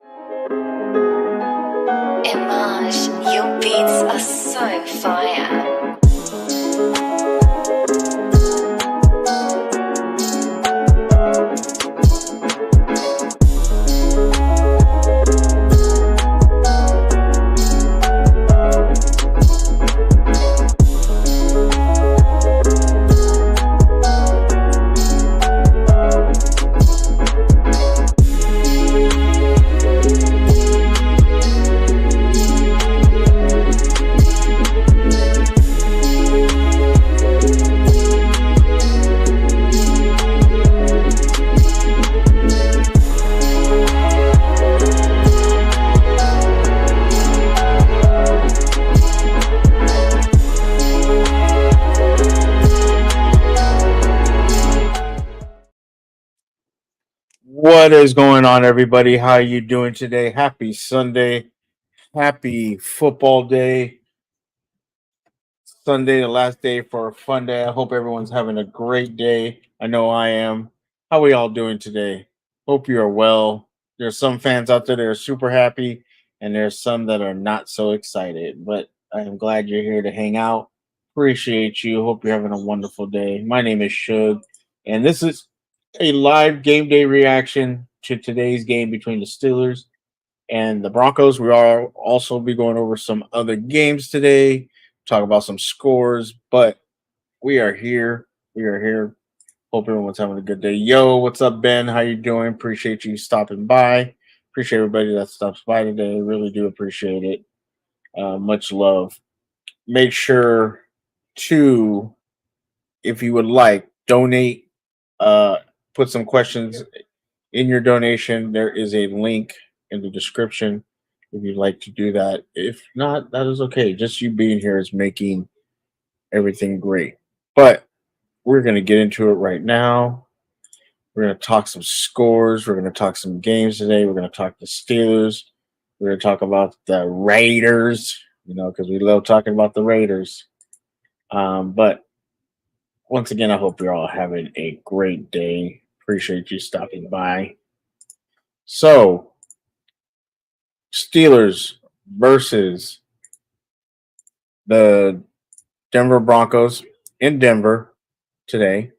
Image, your beats are so fire. What is going on, everybody? How you doing today? Happy Sunday. Happy football day. Sunday, the last day for a fun day. I hope everyone's having a great day. I know I am. How are we all doing today? Hope you are well. There's some fans out there that are super happy, and there's some that are not so excited. But I am glad you're here to hang out. Appreciate you. Hope you're having a wonderful day. My name is Suge, and this is a live game day reaction to today's game between the Steelers and the Broncos. We are also be going over some other games today, talk about some scores, but we are here. We are here. Hope everyone's having a good day. Yo, what's up, Ben? How you doing? Appreciate you stopping by. Appreciate everybody that stops by today. Really do appreciate it. Much love. Make sure to, if you would like, donate. Put some questions in your donation. There is a link in the description if you'd like to do that. If not, that is okay. Just you being here is making everything great. But we're going to get into it right now. We're going to talk some scores. We're going to talk some games today. We're going to talk the Steelers. We're going to talk about the Raiders, because we love talking about the Raiders. But once again, I hope you're all having a great day. Appreciate you stopping by. So, Steelers versus the Denver Broncos in Denver today.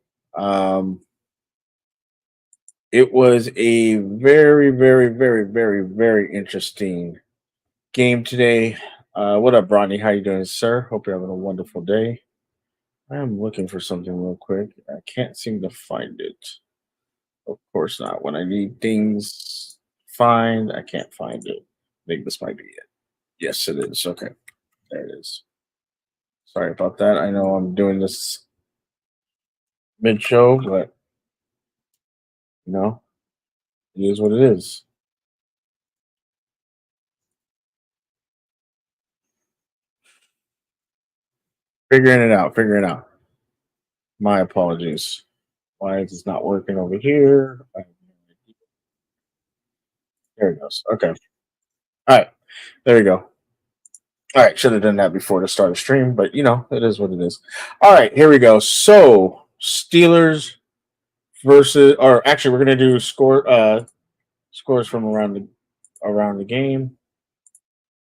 It was a very, very, very, very, very interesting game today. What up, Bronny? How you doing, sir? Hope you're having a wonderful day. I am looking for something real quick. I can't seem to find it. Of course not. When I need things find, I can't find it. I think this might be it. Yes, it is. Okay. There it is. Sorry about that. I know I'm doing this mid show, but it is what it is. Figuring it out. Figuring it out. My apologies. Why is this not working over here? There it goes. Okay. All right. There you go. All right. Should have done that before the start of stream, but it is what it is. All right. Here we go. So, Steelers versus, or actually, we're gonna do scores from around the game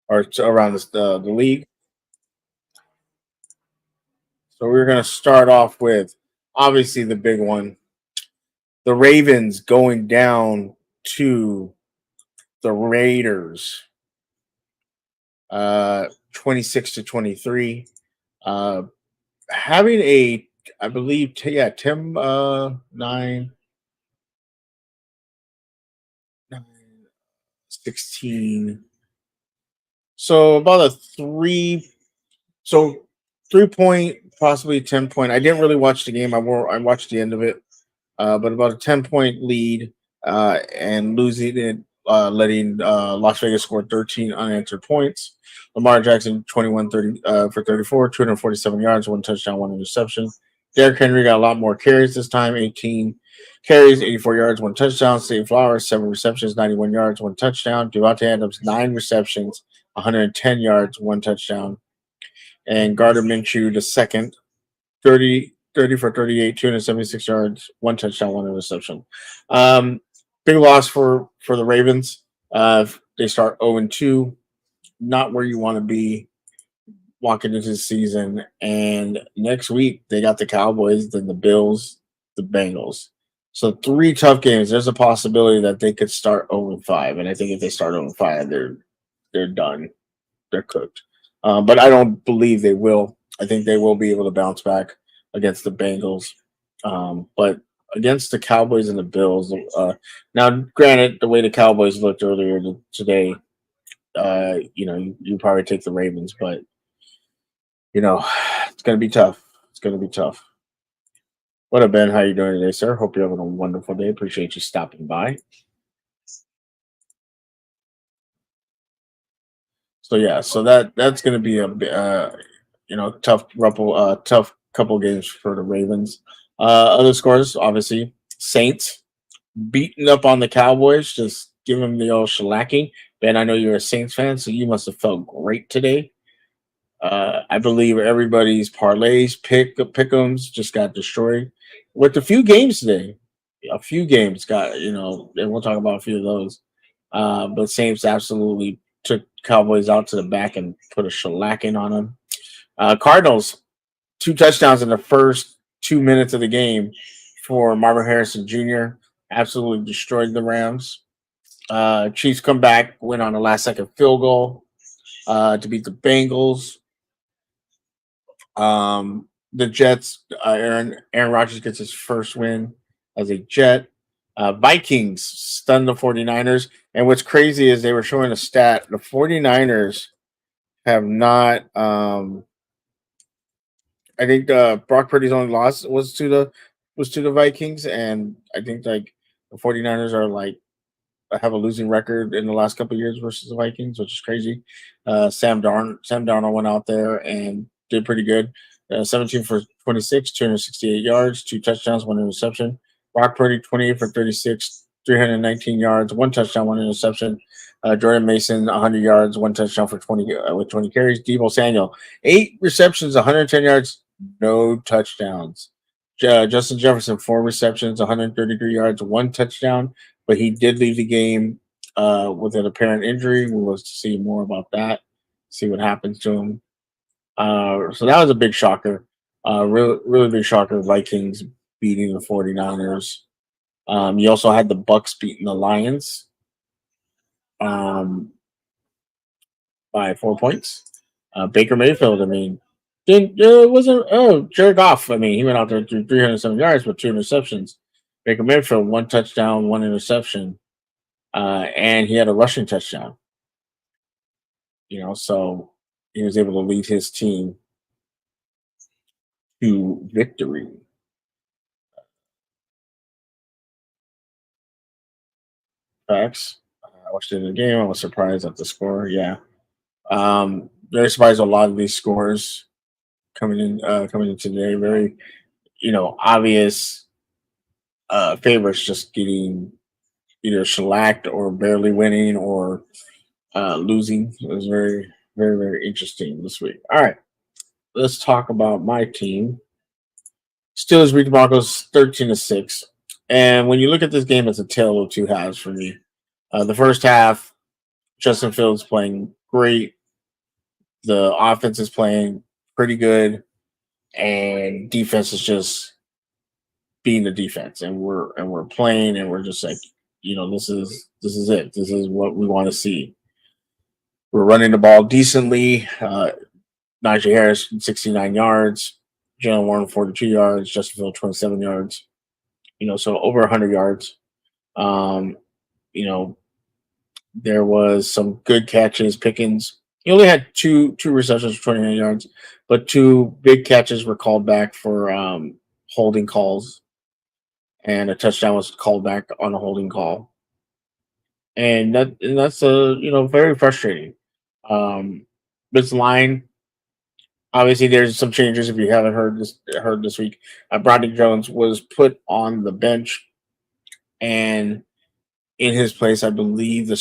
or around the league. So we're gonna start off with obviously the big one, the Ravens going down to the Raiders, 26-23. Having I believe, Tim 16. So about a 3 point, possibly 10 point. I didn't really watch the game. I watched the end of it, but about a 10 point lead, and losing it, letting Las Vegas score 13 unanswered points. Lamar Jackson 21-30 for 34, 247 yards, 1 touchdown, 1 interception. Derrick Henry got a lot more carries this time, 18 carries, 84 yards, 1 touchdown. Zay Flowers 7 receptions, 91 yards, 1 touchdown. Devontae Adams 9 receptions, 110 yards, 1 touchdown. And Gardner Minshew the second, 30 for 38, 276 yards, 1 touchdown, 1 interception. Big loss for the Ravens. If they start 0-2, not where you want to be walking into the season. And next week they got the Cowboys, then the Bills, the Bengals. So three tough games. There's a possibility that they could start 0-5, and I think if they start 0-5, they're done. They're cooked. But I don't believe they will. I think they will be able to bounce back against the Bengals. But against the Cowboys and the Bills, now granted, the way the Cowboys looked earlier today, you probably take the Ravens, but you know, it's gonna be tough. It's gonna be tough. What up, Ben? How you doing today, sir? Hope you're having a wonderful day. Appreciate you stopping by. So yeah, so that's gonna be tough couple games for the Ravens. Other scores, obviously, Saints beating up on the Cowboys, just giving them the old shellacking. Ben, I know you're a Saints fan, so you must have felt great today. I believe everybody's parlays, pickums just got destroyed with a few games today. A few games got, and we'll talk about a few of those. But Saints absolutely took Cowboys out to the back and put a shellacking on them. Cardinals, two touchdowns in the first 2 minutes of the game for Marvin Harrison Jr. Absolutely destroyed the Rams. Chiefs come back, win on a last second field goal to beat the Bengals. The Jets, Aaron Rodgers gets his first win as a Jet. Vikings stun the 49ers. And what's crazy is they were showing a stat. The 49ers have not I think Brock Purdy's only loss was to the Vikings, and I think like the 49ers are like have a losing record in the last couple of years versus the Vikings, which is crazy. Sam Darnold went out there and did pretty good. 17 for 26, 268 yards, two touchdowns, one interception. Brock Purdy 28 for 36, 319 yards, one touchdown, one interception. Jordan Mason 100 yards, one touchdown for 20 with 20 carries. Debo Samuel 8 receptions, 110 yards, no touchdowns. Justin Jefferson 4 receptions, 133 yards, one touchdown, but he did leave the game with an apparent injury. We will see more about that, see what happens to him. So that was a big shocker. Really big shocker. Vikings beating the 49ers. You also had the Bucks beating the Lions um, by 4 points. Baker Mayfield, I mean, didn't wasn't Jared Goff. I mean, he went out there threw 307 yards with two interceptions. Baker Mayfield, one touchdown, one interception, and he had a rushing touchdown. So he was able to lead his team to victory. Facts. I watched it in the game. I was surprised at the score. Yeah. Very surprised a lot of these scores coming in today. Very, obvious favorites just getting either shellacked or barely winning or losing. It was very, very, very interesting this week. All right, let's talk about my team. Steelers beat the Broncos 13-6. And when you look at this game, it's a tale of two halves for me. The first half, Justin Fields playing great. The offense is playing pretty good, and defense is just being the defense. And we're playing, and we're just like, this is it. This is what we want to see. We're running the ball decently. Najee Harris 69 yards, Jalen Warren 42 yards, Justin Fields 27 yards. So over 100 yards. Um, you know, there was some good catches. Pickens, he only had two receptions for 29 yards, but two big catches were called back for holding calls, and a touchdown was called back on a holding call, and that's very frustrating. This line, obviously, there's some changes. If you haven't heard this week, Broderick Jones was put on the bench, and in his place, I believe the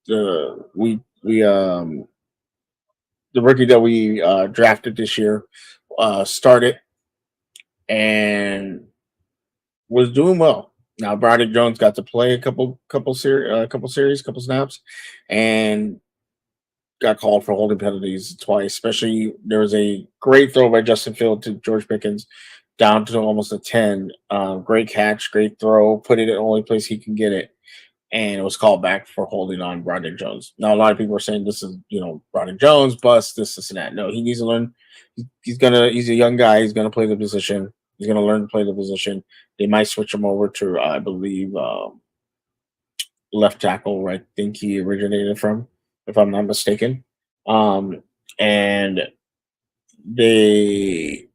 the rookie that we drafted this year started and was doing well. Now Broderick Jones got to play couple snaps, and got called for holding penalties twice. Especially there was a great throw by Justin Field to George Pickens down to almost a 10. Great catch, great throw, put it in the only place he can get it, and it was called back for holding on Broderick Jones. Now a lot of people are saying this is Broderick Jones bust this and that. No, he needs to learn. He's a young guy. He's gonna play the position. He's gonna learn to play the position. They might switch him over to I believe left tackle, where I think he originated from, if I'm not mistaken. And they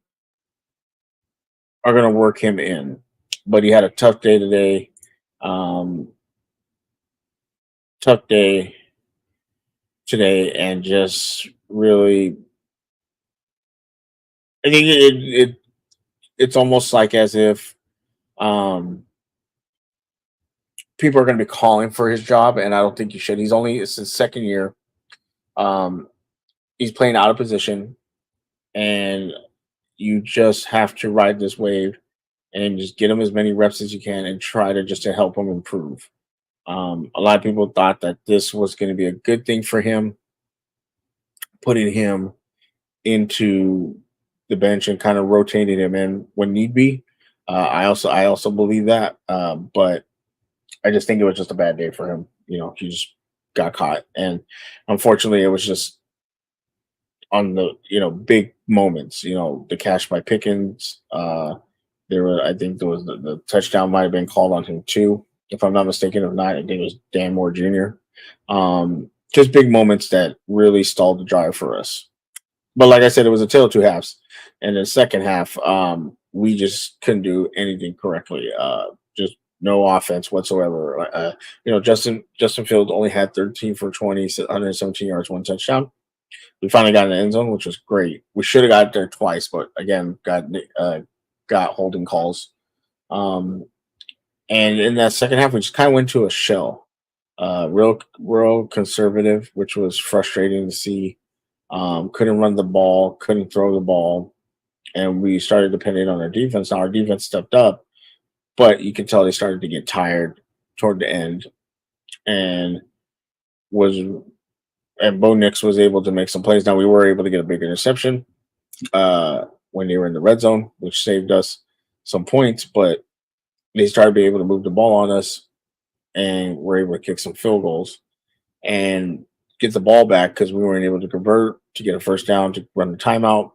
are going to work him in, but he had a tough day today. Um, tough day today, and just really, I think it's almost like as if um, people are going to be calling for his job, and I don't think you should. It's his second year. Um, he's playing out of position, and you just have to ride this wave and just get him as many reps as you can and try to just to help him improve. A lot of people thought that this was going to be a good thing for him, putting him into the bench and kind of rotating him in when need be. I also believe that, but I just think it was just a bad day for him. He just got caught, and unfortunately, it was just on the big moments. The catch by Pickens. I think there was the touchdown might have been called on him too, if I'm not mistaken. If not, I think it was Dan Moore Jr. Just big moments that really stalled the drive for us. But like I said, it was a tale of two halves. And the second half, we just couldn't do anything correctly. Just no offense whatsoever. Justin Fields only had 13 for 20, 117 yards, one touchdown. We finally got in the end zone, which was great. We should have got there twice, but again, got holding calls. Um, and in that second half, we just kind of went to a shell. Real conservative, which was frustrating to see. Couldn't run the ball, couldn't throw the ball, and we started depending on our defense. Now our defense stepped up, but you can tell they started to get tired toward the end, and was and Bo Nix was able to make some plays. Now we were able to get a big interception when they were in the red zone, which saved us some points, but they started being able to move the ball on us, and were able to kick some field goals and get the ball back because we weren't able to convert to get a first down to run the timeout.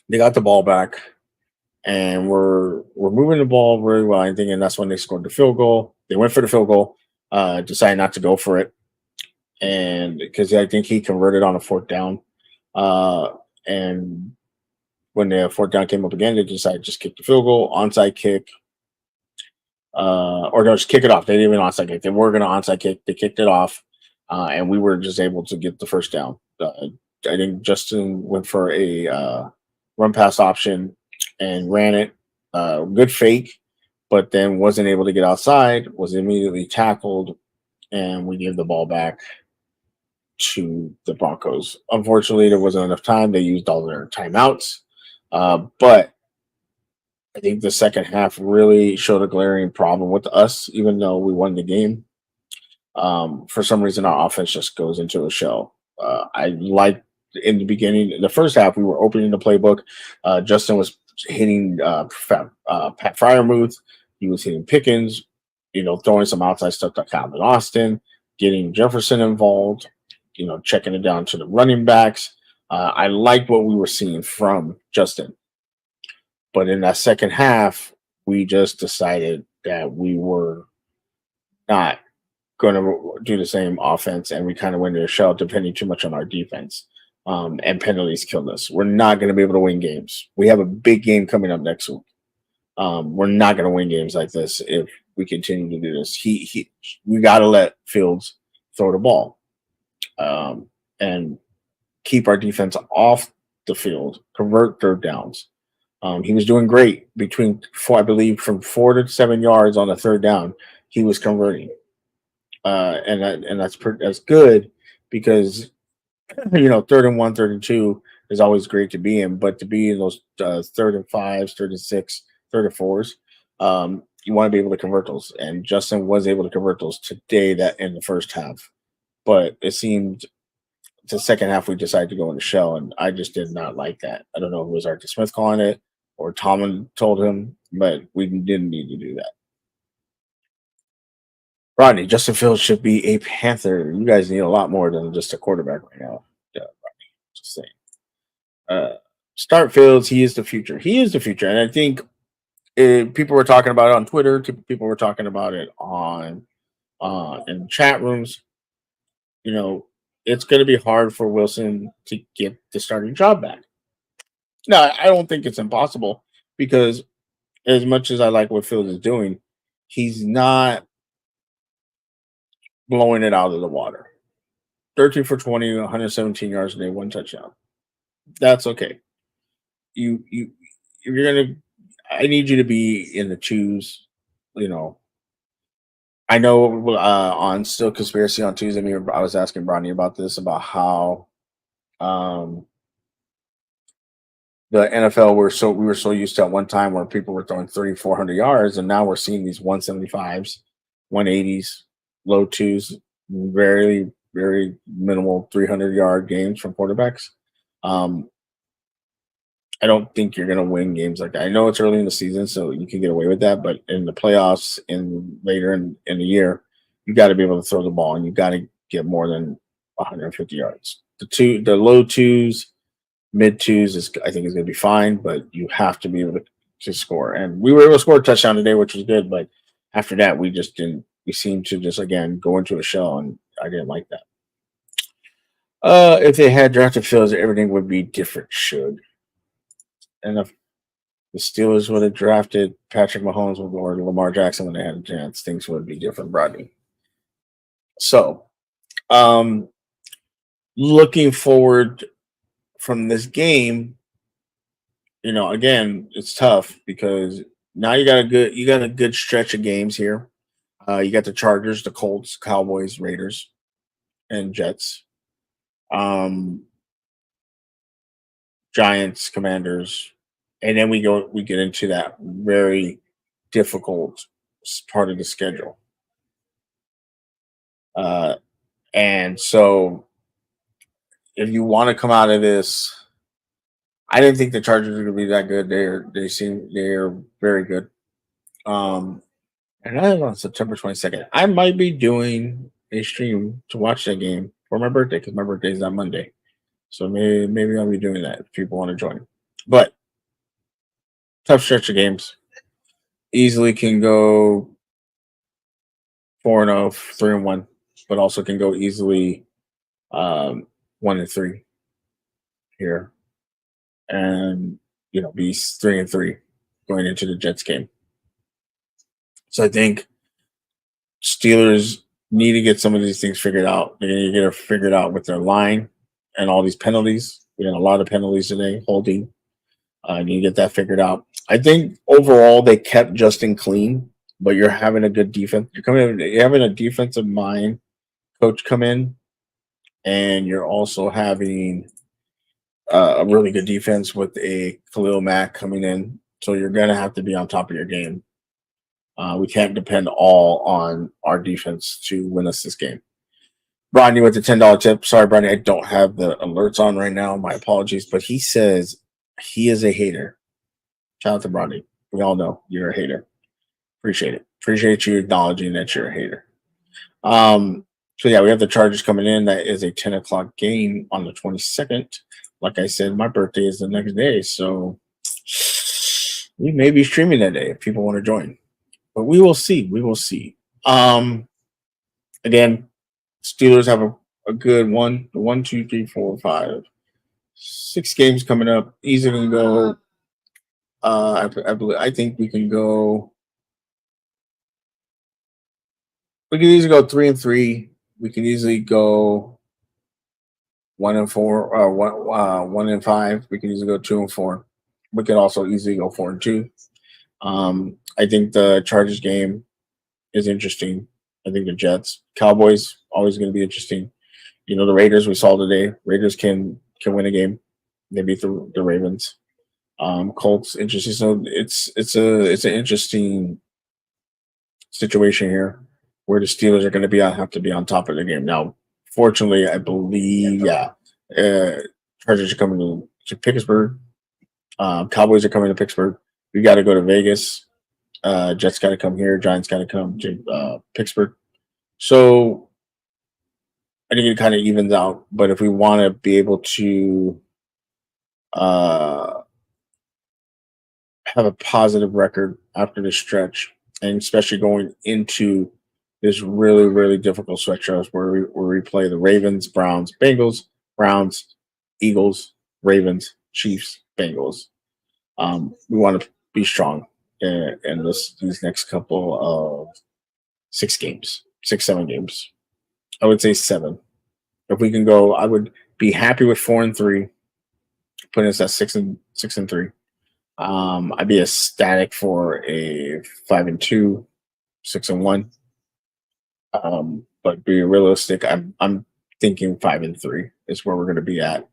They got the ball back, and we're moving the ball very well, I think, and that's when they scored the field goal. They went for the field goal, decided not to go for it, and because I think he converted on a fourth down, and when the fourth down came up again, they decided to just kick the field goal, onside kick, or no, just kick it off. They didn't even onside kick. They were going to onside kick. They kicked it off, and we were just able to get the first down. I think Justin went for a run pass option and ran it. Good fake, but then wasn't able to get outside. Was immediately tackled, and we gave the ball back to the Broncos. Unfortunately, there wasn't enough time. They used all their timeouts, but I think the second half really showed a glaring problem with us, even though we won the game. For some reason, our offense just goes into a shell. I like in the beginning, the first half, we were opening the playbook. Justin was hitting Pat Fryermuth. He was hitting Pickens, throwing some outside stuff to Calvin Austin, getting Jefferson involved, checking it down to the running backs. I liked what we were seeing from Justin. But in that second half, we just decided that we were not going to do the same offense, and we kind of went to a shell, depending too much on our defense. And penalties killed us. We're not going to be able to win games. We have a big game coming up next week. We're not going to win games like this if we continue to do this. We got to let Fields throw the ball, and keep our defense off the field, convert third downs. He was doing great between I believe from 4 to 7 yards on the third down. He was converting, and that's good because third and 1, third and 2 is always great to be in, but to be in those third and 5s, third and 6, third and 4s, you want to be able to convert those. And Justin was able to convert those today that in the first half. But it seemed the second half we decided to go in the shell, and I just did not like that. I don't know if it was Arthur Smith calling it or Tomlin told him, but we didn't need to do that. Rodney, Justin Fields should be a Panther. You guys need a lot more than just a quarterback right now. Yeah, Rodney, just saying. Start Fields. He is the future. He is the future, and I think people were talking about it on Twitter. People were talking about it on in chat rooms. You know, it's going to be hard for Wilson to get the starting job back. No, I don't think it's impossible because as much as I like what Fields is doing, he's not blowing it out of the water. 13 for 20, 117 yards a day, one touchdown. That's okay. If you're gonna, I need you to be in the twos. You know, I know on Still Conspiracy on Tuesday, I was asking Bronny about this about how um, the NFL we were so used to at one time where people were throwing 300-400 yards, and now we're seeing these 175s, 180s, low twos, very very minimal 300-yard games from quarterbacks. Um, I don't think you're going to win games like that. I know it's early in the season, so you can get away with that. But in the playoffs and later in the year, you got to be able to throw the ball, and you got to get more than 150 yards. The low twos, mid twos is I think is going to be fine, but you have to be able to score. And we were able to score a touchdown today, which was good. But after that, we just didn't. We seemed to just again go into a shell, and I didn't like that. If they had drafted Fields, everything would be different. Should. And if the Steelers would have drafted Patrick Mahomes or Lamar Jackson when they had a chance, things would be different, Rodney. So, looking forward from this game, again, it's tough because now you got a good stretch of games here. You got the Chargers, the Colts, Cowboys, Raiders, and Jets. Giants, Commanders, and then we get into that very difficult part of the schedule. And so if you want to come out of this, I didn't think the Chargers were going to be that good. They're very good. And that is on September 22nd. I might be doing a stream to watch that game for my birthday because my birthday is on Monday. So maybe I'll be doing that if people want to join. But tough stretch of games. Easily can go 4-0, 3-1, but also can go easily 1-3 here, and be 3-3 going into the Jets game. So I think Steelers need to get some of these things figured out. They need to get it figured out with their line and all these penalties. We had a lot of penalties today, holding. I need to get that figured out. I think overall they kept Justin clean, but you're having a good defense. You're having a defensive mind coach come in, and you're also having a really good defense with a Khalil Mack coming in. So you're going to have to be on top of your game. We can't depend all on our defense to win us this game. Rodney with the $10 tip. Sorry, Rodney, I don't have the alerts on right now. My apologies. But he says he is a hater. Shout out to Rodney. We all know you're a hater. Appreciate it. Appreciate you acknowledging that you're a hater. So yeah, we have the Chargers coming in. That is a 10 o'clock game on the 22nd. Like I said, my birthday is the next day, so we may be streaming that day if people want to join. But we will see. We will see. Again, Steelers have a good 1, 2, 3, 4, 5, 6 games coming up. Easy can go. I think we can go. We can easily go 3-3. We can easily go 1-4 or 1-5. We can easily go 2-4. We can also easily go 4-2. I think the Chargers game is interesting. I think the Jets, Cowboys, always going to be interesting. The Raiders we saw today. Raiders can win a game. They beat the Ravens. Colts interesting. So it's an interesting situation here where the Steelers are going to be have to be on top of the game. Now, fortunately, I believe Chargers are coming to Pittsburgh. Cowboys are coming to Pittsburgh. We got to go to Vegas. Jets got to come here. Giants got to come to Pittsburgh. So I think it kind of evens out. But if we want to be able to uh, have a positive record after this stretch, and especially going into this really, really difficult stretch where we play the Ravens, Browns, Bengals, Browns, Eagles, Ravens, Chiefs, Bengals. We want to be strong in these next couple of 6 games, 6, 7 games. I would say 7. If we can go, I would be happy with 4-3, putting us at 6-3. I'd be ecstatic for a 5-2, 6-1. But be realistic, I'm thinking 5-3 is where we're going to be at.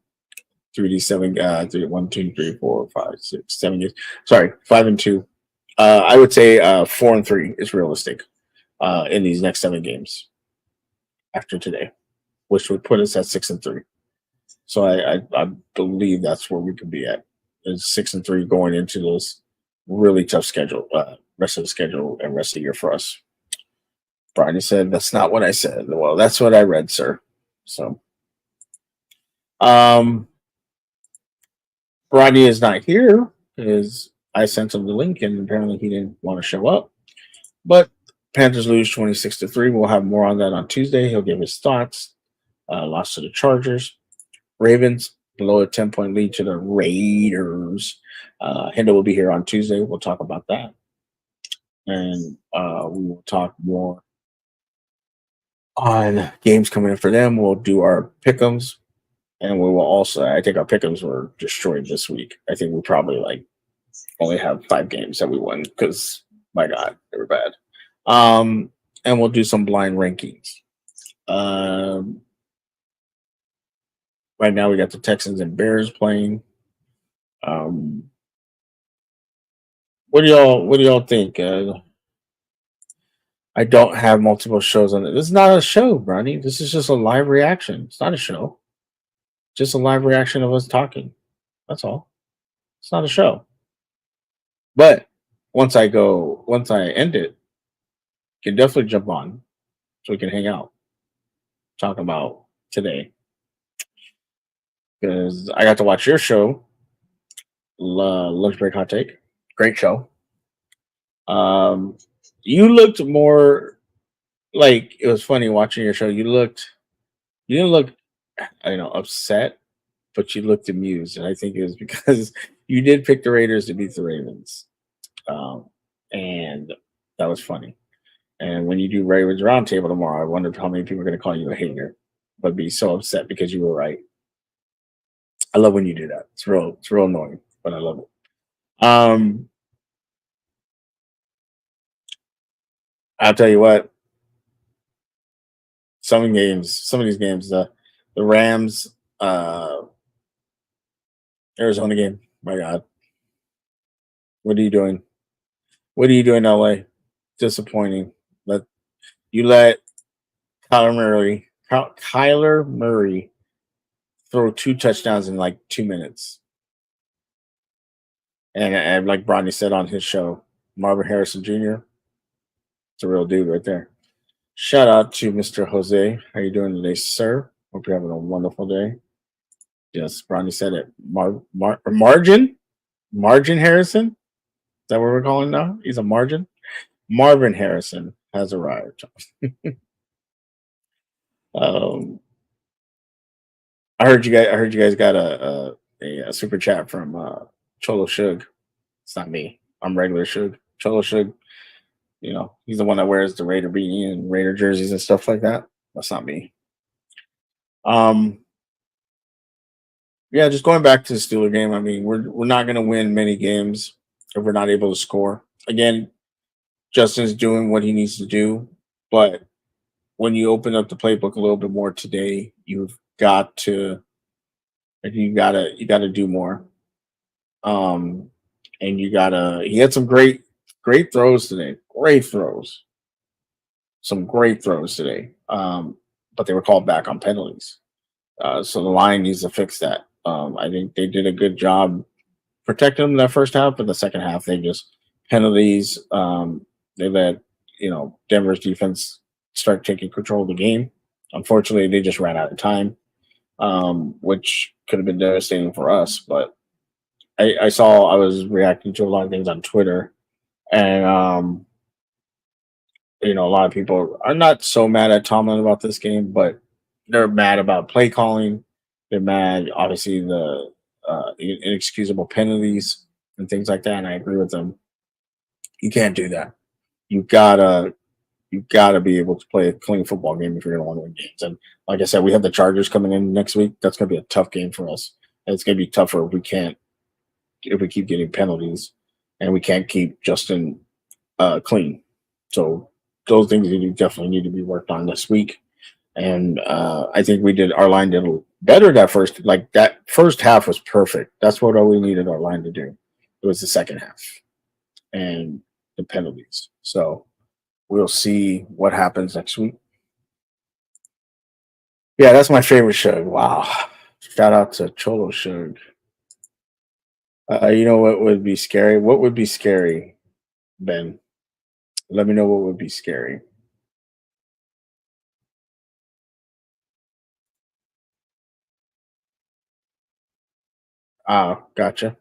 3D7, 1, 2, 3, 4, 5, 6, 7 years. Sorry, 5-2. I would say 4-3 is realistic in these next 7 games after today, which would put us at 6-3. So I believe that's where we could be at, is 6-3 going into this really tough schedule, rest of the schedule and rest of the year for us. Brian said that's not what I said. Well, that's what I read, sir. So, Rodney is not here because I sent him the link and apparently he didn't want to show up. But Panthers lose 26-3. We'll have more on that on Tuesday. He'll give his thoughts. Lost to the Chargers. Ravens below a 10-point lead to the Raiders. Hendo will be here on Tuesday. We'll talk about that. And we will talk more on games coming in for them. We'll do our pick'ems. And we will also, I think our pick'ems were destroyed this week. I think we probably only have 5 games that we won because, my God, they were bad. And we'll do some blind rankings. Right now we got the Texans and Bears playing. What do y'all think? I don't have multiple shows on it. This is not a show, Bronny. This is just a live reaction. It's not a show. Just a live reaction of us talking. That's all. It's not a show. But once I end it, you can definitely jump on so we can hang out, talk about today. Because I got to watch your show, Lunch Break Hot Take. Great show. You looked more like, it was funny watching your show. You didn't look, upset, but you looked amused, and I think it was because you did pick the Raiders to beat the Ravens, and that was funny. And when you do Ravens Roundtable tomorrow, I wonder how many people are going to call you a hater, but be so upset because you were right. I love when you do that. It's real annoying, but I love it. I'll tell you what. Some of these games, the Rams, Arizona game. My God, what are you doing? What are you doing, LA? Disappointing. You let Kyler Murray throw 2 touchdowns in 2 minutes. And like Bronny said on his show, Marvin Harrison Jr., it's a real dude right there. Shout out to Mr. Jose. How you doing today, sir? Hope you're having a wonderful day. Yes, Bronny said it. Margin Harrison? Is that what we're calling now? He's a margin? Marvin Harrison has arrived. I heard you guys got a super chat from Cholo Suge. It's not me. I'm regular Suge. Cholo Suge, he's the one that wears the Raider beanie and Raider jerseys and stuff like that. That's not me. Yeah, just going back to the Steeler game. I mean, we're not going to win many games if we're not able to score. Again, Justin's doing what he needs to do, but when you open up the playbook a little bit more today, you got to do more. And he had some great throws today. Great throws. some great throws today, but they were called back on penalties. So the line needs to fix that. I think they did a good job protecting them that first half, but the second half they just penalties. They let Denver's defense start taking control of the game. Unfortunately, they just ran out of time, which could have been devastating for us. But I was reacting to a lot of things on Twitter, and a lot of people are not so mad at Tomlin about this game, but they're mad about play calling. They're mad, obviously, the inexcusable penalties and things like that. And I agree with them. You can't do that. You gotta you gotta be able to play a clean football game if you're gonna want to win games. And like I said, we have the Chargers coming in next week. That's gonna be a tough game for us. And it's gonna be tougher if we keep getting penalties and we can't keep Justin clean. So those things definitely need to be worked on this week. And I think our line did better that first half was perfect. That's what all we needed our line to do. It was the second half and the penalties. So we'll see what happens next week. Yeah, that's my favorite Suge. Wow. Shout out to Cholo Suge. You know what would be scary? What would be scary, Ben? Let me know what would be scary. Ah, gotcha.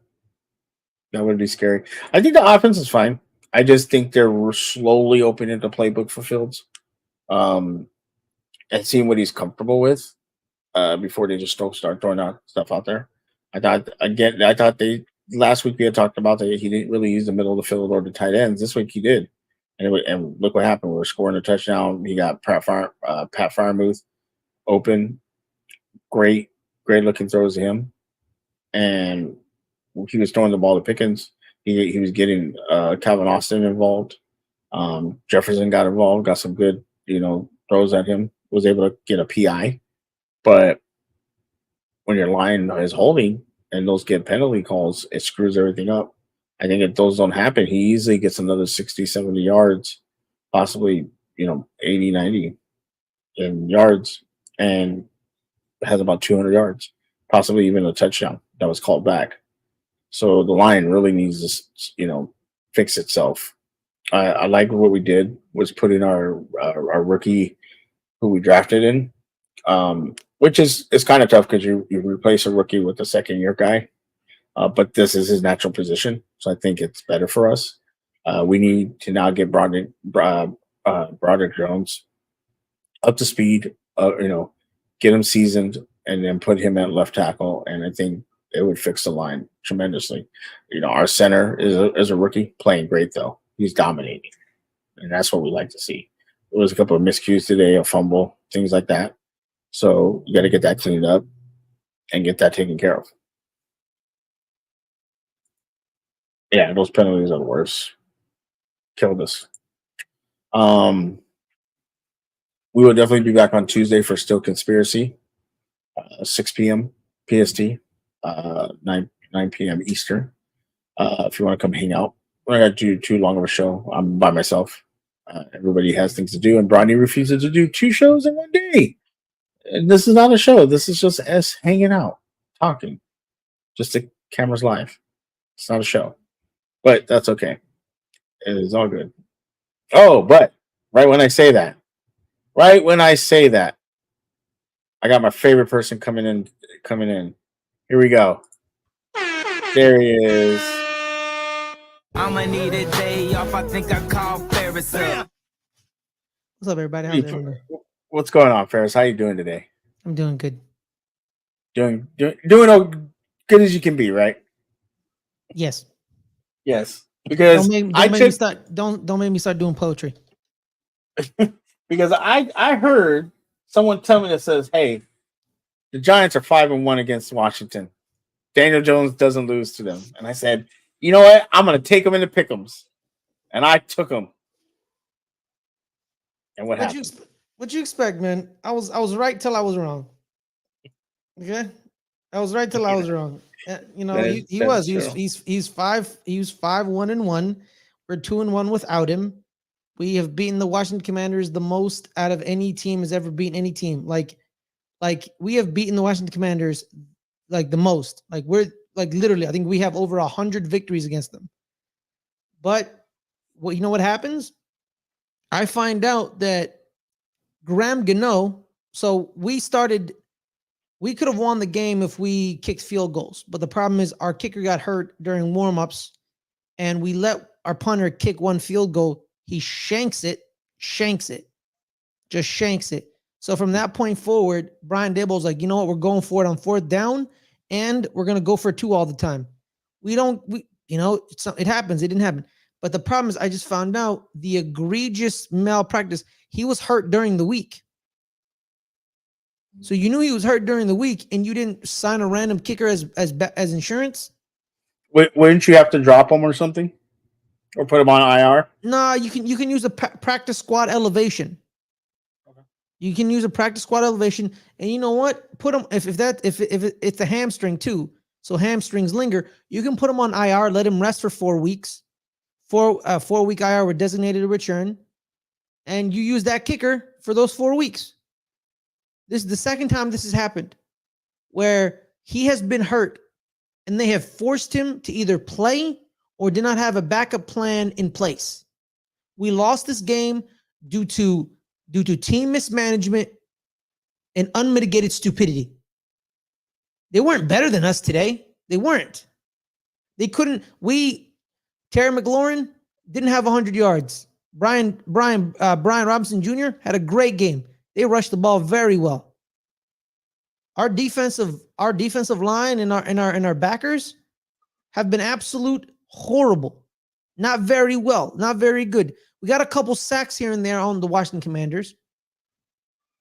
That would be scary. I think the offense is fine. I just think they're slowly opening the playbook for Fields, um, and seeing what he's comfortable with before they just don't start throwing out stuff out there. I thought they last week we had talked about that he didn't really use the middle of the field or the tight ends. This week he did, and look what happened. We were scoring a touchdown. He got Pat Fryermuth open. Great, great looking throws to him, and he was throwing the ball to Pickens. He was getting Calvin Austin involved. Jefferson got involved, got some good throws at him. Was able to get a PI, but when your line is holding and those get penalty calls, it screws everything up. I think if those don't happen, he easily gets another 60, 70 yards, possibly 80, 90 in yards, and has about 200 yards, possibly even a touchdown that was called back. So the line really needs to, fix itself. I like what we did was put in our rookie who we drafted in, which is kind of tough because you replace a rookie with a second year guy, but this is his natural position, so I think it's better for us. We need to now get Broderick Jones up to speed, get him seasoned, and then put him at left tackle, and I think it would fix the line tremendously. Our center is a rookie playing great though. He's dominating, and that's what we like to see. There was a couple of miscues today, a fumble, things like that. So you got to get that cleaned up and get that taken care of. Yeah, those penalties are the worst. Killed us. We will definitely be back on Tuesday for Still Conspiracy, 6 p.m. PST, 9 p.m. Eastern. If you want to come hang out, we're not going to do too long of a show. I'm by myself. Everybody has things to do, and Bronny refuses to do 2 shows in one day. And this is not a show. This is just us hanging out, talking. Just the camera's live. It's not a show, but that's okay. It is all good. Oh, but right when I say that, I got my favorite person coming in. Here we go. There he is. I'ma need a day off. I think I called Ferris up. What's up, everybody? How's everyone? What's going on, Ferris? How you doing today? I'm doing good. Doing as good as you can be, right? Yes. Yes. Because don't make me start doing poetry. Because I heard someone tell me that says, "Hey, the Giants are 5-1 against Washington. Daniel Jones doesn't lose to them." And I said, "You know what? I'm going to take them into pick'ems," and I took them. And what happened? What'd you expect, man? I was right till I was wrong. Okay, I was right till I was wrong. He was 5-1-1. We're 2-1 without him. We have beaten the Washington Commanders the most out of any team has ever beaten any team. Like we have beaten the Washington Commanders like the most. Like we're like literally, I think we have over 100 victories against them. But you know what happens? I find out that Graham Gano. So we could have won the game if we kicked field goals, but the problem is our kicker got hurt during warmups, and we let our punter kick one field goal. He shanks it, just shanks it. So from that point forward, Brian Daboll's like, you know what, we're going for it on fourth down, and we're gonna go for 2 all the time. It happens. It didn't happen. But the problem is, I just found out the egregious malpractice. He was hurt during the week. So you knew he was hurt during the week, and you didn't sign a random kicker as insurance. Wouldn't you have to drop him or something, or put him on IR? Nah, you can use a practice squad elevation. Okay. You can use a practice squad elevation, and you know what? Put him if it's a hamstring too. So hamstrings linger. You can put him on IR, let him rest for 4 weeks. 4-week IR with designated to return, and you use that kicker for those 4 weeks. This is the second time this has happened where he has been hurt and they have forced him to either play or did not have a backup plan in place. We lost this game due to team mismanagement and unmitigated stupidity. They weren't better than us today. They weren't. They couldn't. Terry McLaurin didn't have 100 yards. Brian Robinson Jr. had a great game. They rushed the ball very well. Our defensive line and our backers have been absolute horrible. Not very well, not very good. We got a couple sacks here and there on the Washington Commanders,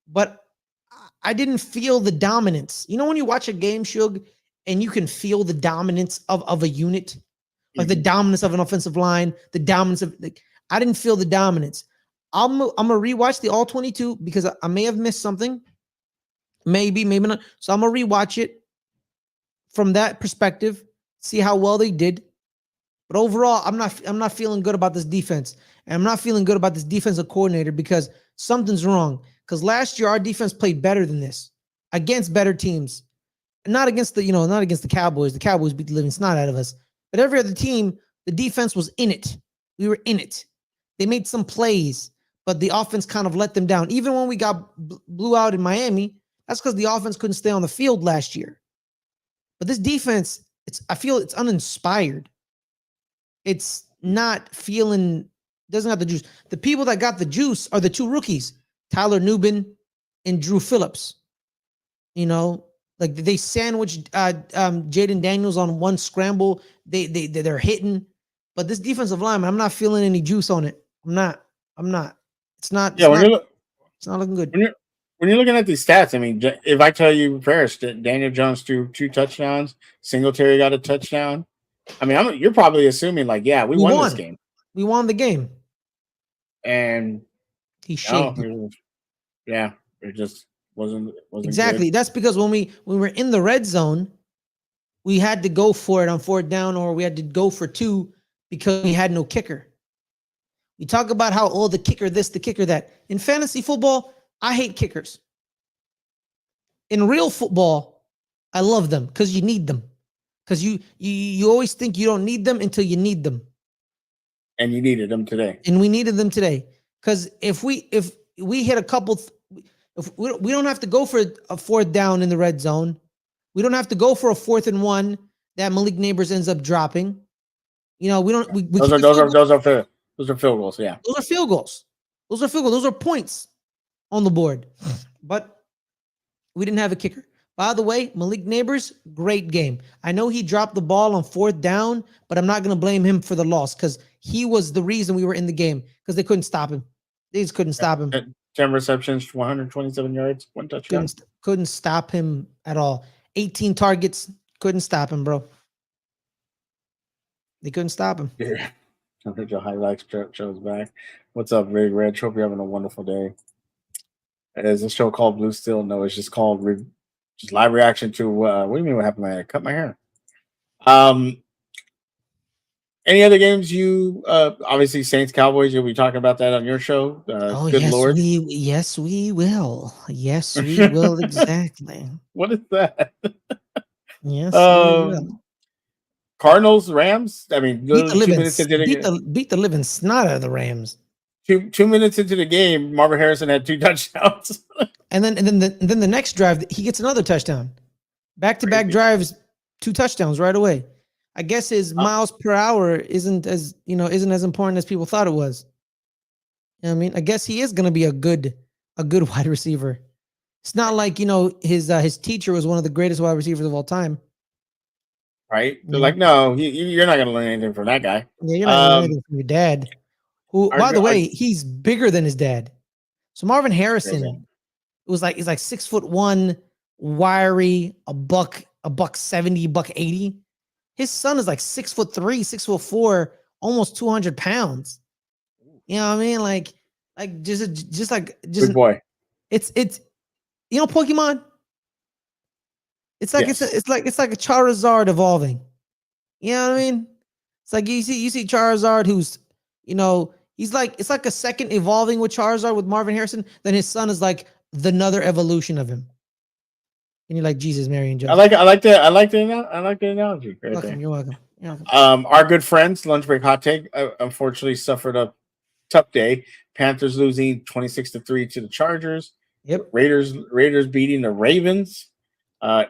but I didn't feel the dominance. You know when you watch a game, Suge, and you can feel the dominance of a unit, like the dominance of an offensive line, the dominance of I didn't feel the dominance. I'm gonna rewatch the all 22 because I may have missed something. Maybe not. So I'm gonna rewatch it from that perspective, see how well they did. But overall, I'm not feeling good about this defense. And I'm not feeling good about this defensive coordinator because something's wrong. Because last year our defense played better than this against better teams. Not against the Cowboys. The Cowboys beat the living snot out of us. But every other team, the defense was in it. We were in it. They made some plays, but the offense kind of let them down. Even when we got blew out in Miami, that's because the offense couldn't stay on the field last year. But this defense, I feel it's uninspired. It's not feeling, doesn't have the juice. The people that got the juice are the 2 rookies, Tyler Nubin and Drew Phillips. You know, like they sandwiched Jaden Daniels on one scramble. They're hitting, but this defensive lineman, I'm not feeling any juice on it. I'm not. It's not. Yeah, it's not looking good. When you're looking at these stats, I mean, if I tell you first that Daniel Jones threw 2 touchdowns, Singletary got a touchdown, I mean, you're probably assuming like, yeah, we won this game. We won the game, and he shaved. It just wasn't exactly. Good. That's because when we were in the red zone, we had to go for it on 4th down, or we had to go for 2 because we had no kicker. We talk about how the kicker this, the kicker that. In fantasy football, I hate kickers. In real football, I love them because you need them. Because you always think you don't need them until you need them. And you needed them today. And we needed them today. Because if we hit a couple, if we don't have to go for a 4th down in the red zone. We don't have to go for a 4th and 1 that Malik Neighbors ends up dropping. You know, we don't. Those are field goals. Yeah, those are field goals. Those are points on the board. But we didn't have a kicker. By the way, Malik Neighbors, great game. I know he dropped the ball on 4th down, but I'm not going to blame him for the loss because he was the reason we were in the game because they couldn't stop him. They just couldn't stop him. 10 receptions, 127 yards, 1 touchdown. Couldn't stop him at all. 18 targets, couldn't stop him, bro. They couldn't stop him. Yeah. I think your highlights shows back. What's up, Big Red? Hope you're having a wonderful day. Is a show called Blue Steel? No, it's just called just live reaction to what do you mean what happened? I cut my hair. Any other games you obviously Saints Cowboys? You'll be talking about that on your show. Oh, Good Lord, yes, we will. Yes, we will. Exactly. what is that? Yes, we will. Um, Cardinals Rams. I mean, Beat the literally living, 2 minutes into the beat the living snot out of the Rams. 2 minutes into the game, Marvin Harrison had 2 touchdowns. And then the next drive, he gets another touchdown. Back to back Crazy. drives, 2 touchdowns right away. I guess his miles per hour isn't as important as people thought it was. You know what I mean? I guess he is going to be a good wide receiver. It's not like his teacher was one of the greatest wide receivers of all time. Right? They're Yeah. like, no, you're not going to learn anything from that guy. Yeah, you're not gonna learn anything from your dad. Who, by the way, he's bigger than his dad. So Marvin Harrison he's like 6'1", wiry, a buck 70, buck 80. His son is like 6'3", 6'4", almost 200 pounds. You know what I mean? Like just Good boy. It's Pokemon. It's like Yes. it's like a Charizard evolving. You know what I mean? It's like you see Charizard, who's it's like a second evolving with Charizard with Marvin Harrison. Then his son is like another evolution of him. And you're like, Jesus, Mary, and Joseph. I like the analogy right there. You're welcome. You're welcome. Our good friends, Lunch Break Hot Take, unfortunately suffered a tough day. Panthers losing 26-3 to the Chargers. Yep. Raiders beating the Ravens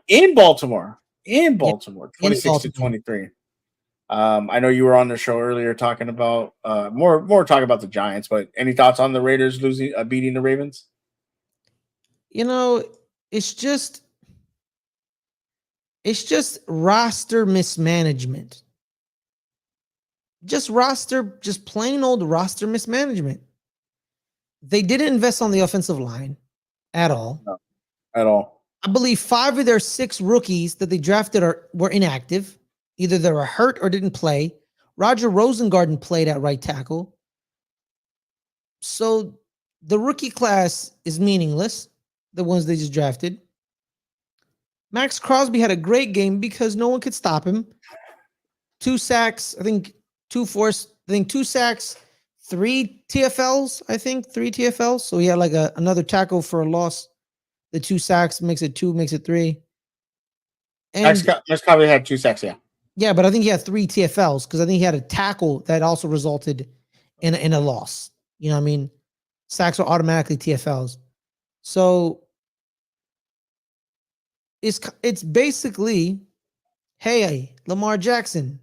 in Baltimore. 26-23. I know you were on the show earlier talking about more talking about the Giants, but any thoughts on the Raiders beating the Ravens? It's just roster mismanagement. Just plain old roster mismanagement. They didn't invest on the offensive line at all. No, at all. I believe 5 of their 6 rookies that they drafted were inactive. Either they were hurt or didn't play. Roger Rosengarten played at right tackle. So the rookie class is meaningless, the ones they just drafted. Max Crosby had a great game because no one could stop him. 2 sacks, I think 2 sacks, 3 TFLs. So he had like another tackle for a loss. The 2 sacks makes it 2, makes it 3. And Max Crosby had 2 sacks, yeah. Yeah, but I think he had 3 TFLs because I think he had a tackle that also resulted in a loss. You know what I mean? Sacks are automatically TFLs. So it's basically, hey, Lamar Jackson,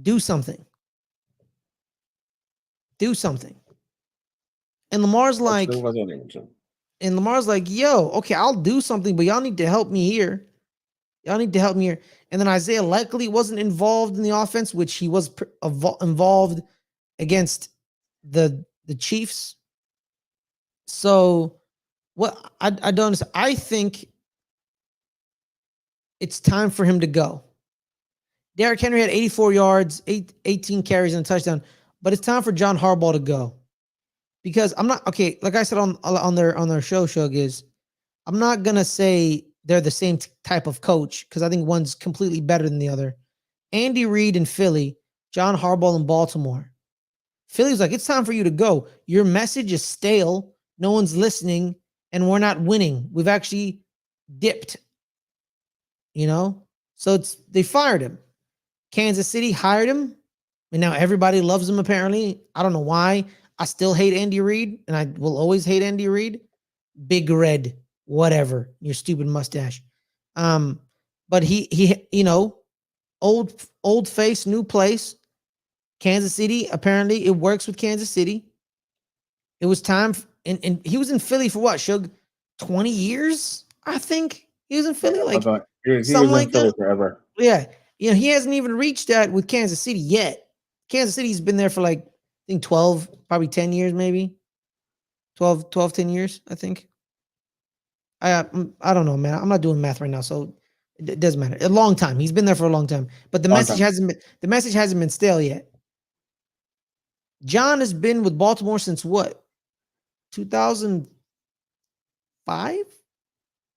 do something. Do something. And Lamar's like, yo, okay, I'll do something, but y'all need to help me here. And then Isaiah Likely wasn't involved in the offense, which he was involved against the Chiefs. So what I don't understand. I think it's time for him to go. Derrick Henry had 84 yards, 18 carries, and a touchdown. But it's time for John Harbaugh to go. Because I'm not okay. Like I said on their show, is I'm not gonna say they're the same type of coach because I think one's completely better than the other. Andy Reid in Philly, John Harbaugh in Baltimore. Philly's like, it's time for you to go. Your message is stale. No one's listening, and we're not winning. We've actually dipped. So they fired him. Kansas City hired him, and now everybody loves him. Apparently, I don't know why. I still hate Andy Reid, and I will always hate Andy Reid. Big red, whatever, your stupid mustache. But he old face, new place. Kansas City, apparently it works with Kansas City. It was time, and he was in Philly for what, Suge? 20 years, I think. He was in Philly he was something like in Philly that. forever. Yeah. He hasn't even reached that with Kansas City yet. Kansas City's been there for I think 12, probably 10 years, maybe. 10 years, I think. I don't know, man. I'm not doing math right now, so it doesn't matter. A long time. He's been there for a long time. But the message hasn't been stale yet. John has been with Baltimore since what? 2005?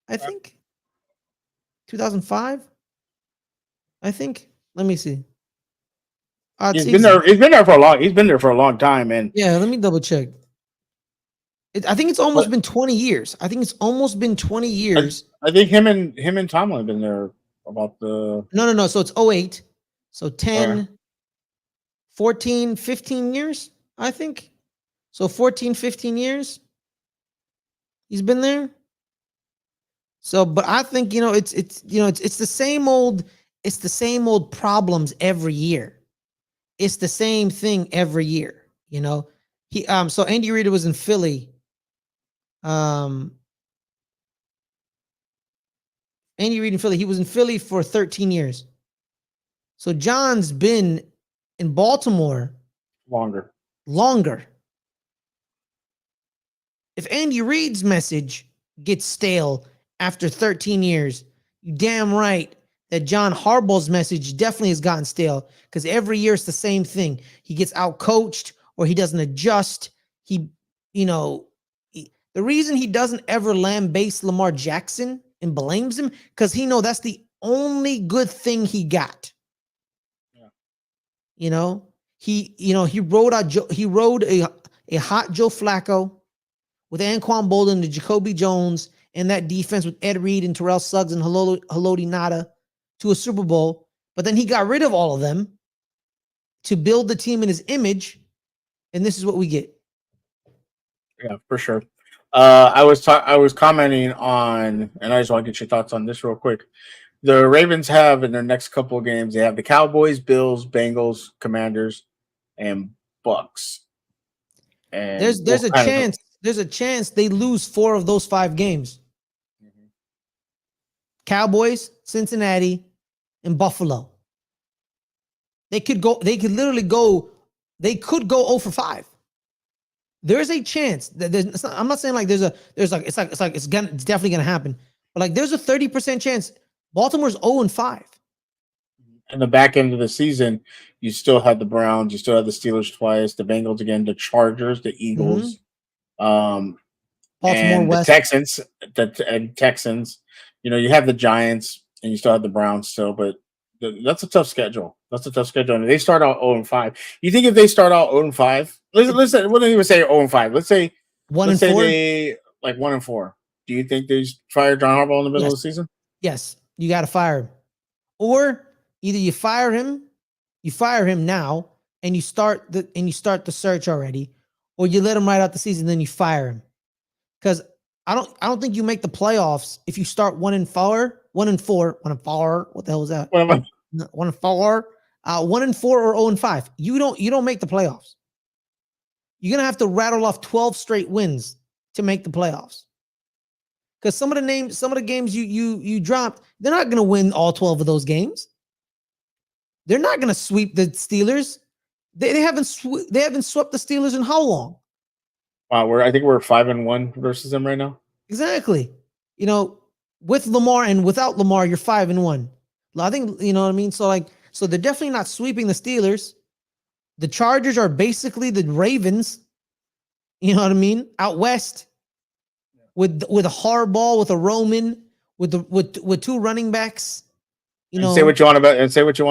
I think. 2005? I think. Let me see. He's been there. He's been there for a long. He's been there for a long time, and Yeah, let me double check. I think it's almost been 20 years. I think it's almost been 20 years. I think him and Tomlin have been there about the. No. So it's 08. So 10, 14, 15 years, I think. So 14, 15 years. He's been there. So, but I think, it's the same old problems every year. It's the same thing every year, so Andy Reid was in Philly. Andy Reid in Philly. He was in Philly for 13 years. So John's been in Baltimore longer. If Andy Reid's message gets stale after 13 years, you damn right that John Harbaugh's message definitely has gotten stale, because every year it's the same thing. He gets outcoached or he doesn't adjust. The reason he doesn't ever lambaste Lamar Jackson and blames him, because he know that's the only good thing he got. Yeah. He rode a hot Joe Flacco with Anquan Bolden and Jacoby Jones and that defense with Ed Reed and Terrell Suggs and Haloti Nada to a Super Bowl. But then he got rid of all of them to build the team in his image. And this is what we get. Yeah, for sure. I was commenting on, and I just want to get your thoughts on this real quick. The Ravens have in their next couple of games, they have the Cowboys, Bills, Bengals, Commanders, and Bucks. And there's a chance they lose 4 of those 5 games. Mm-hmm. Cowboys, Cincinnati, and Buffalo. They could go 0 for 5. There's a chance that I'm not saying like it's definitely gonna happen, but like there's a 30% chance Baltimore's 0 and 5. In the back end of the season, you still had the Browns, you still had the Steelers twice, the Bengals again, the Chargers, the Eagles, Baltimore and West. the Texans. You have the Giants, and you still have the Browns still, but that's a tough schedule. And they start out 0 and 5. You think if they start out 0 and 5, let's say, what don't even say 0 and 5. Let's say 1 and 4. They like 1 and 4. Do you think they fire John Harbaugh in the middle of the season? Yes, you got to fire him, or either you fire him now, and you start the search already, or you let him ride out the season, then you fire him. Because I don't think you make the playoffs if you start 1 and 4. What the hell was that? 1 and 4. 1 and 4 or 0 and 5. You don't make the playoffs. You're gonna have to rattle off 12 straight wins to make the playoffs. Because some of the games you dropped, they're not gonna win all 12 of those games. They're not gonna sweep the Steelers. They haven't swept the Steelers in how long? Wow, I think we're 5-1 versus them right now. Exactly. With Lamar and without Lamar, you're 5-1. I think you know what I mean. So they're definitely not sweeping the Steelers. The Chargers are basically the Ravens. You know what I mean? Out west, with a Harbaugh, with a Roman, with 2 running backs. Say what you want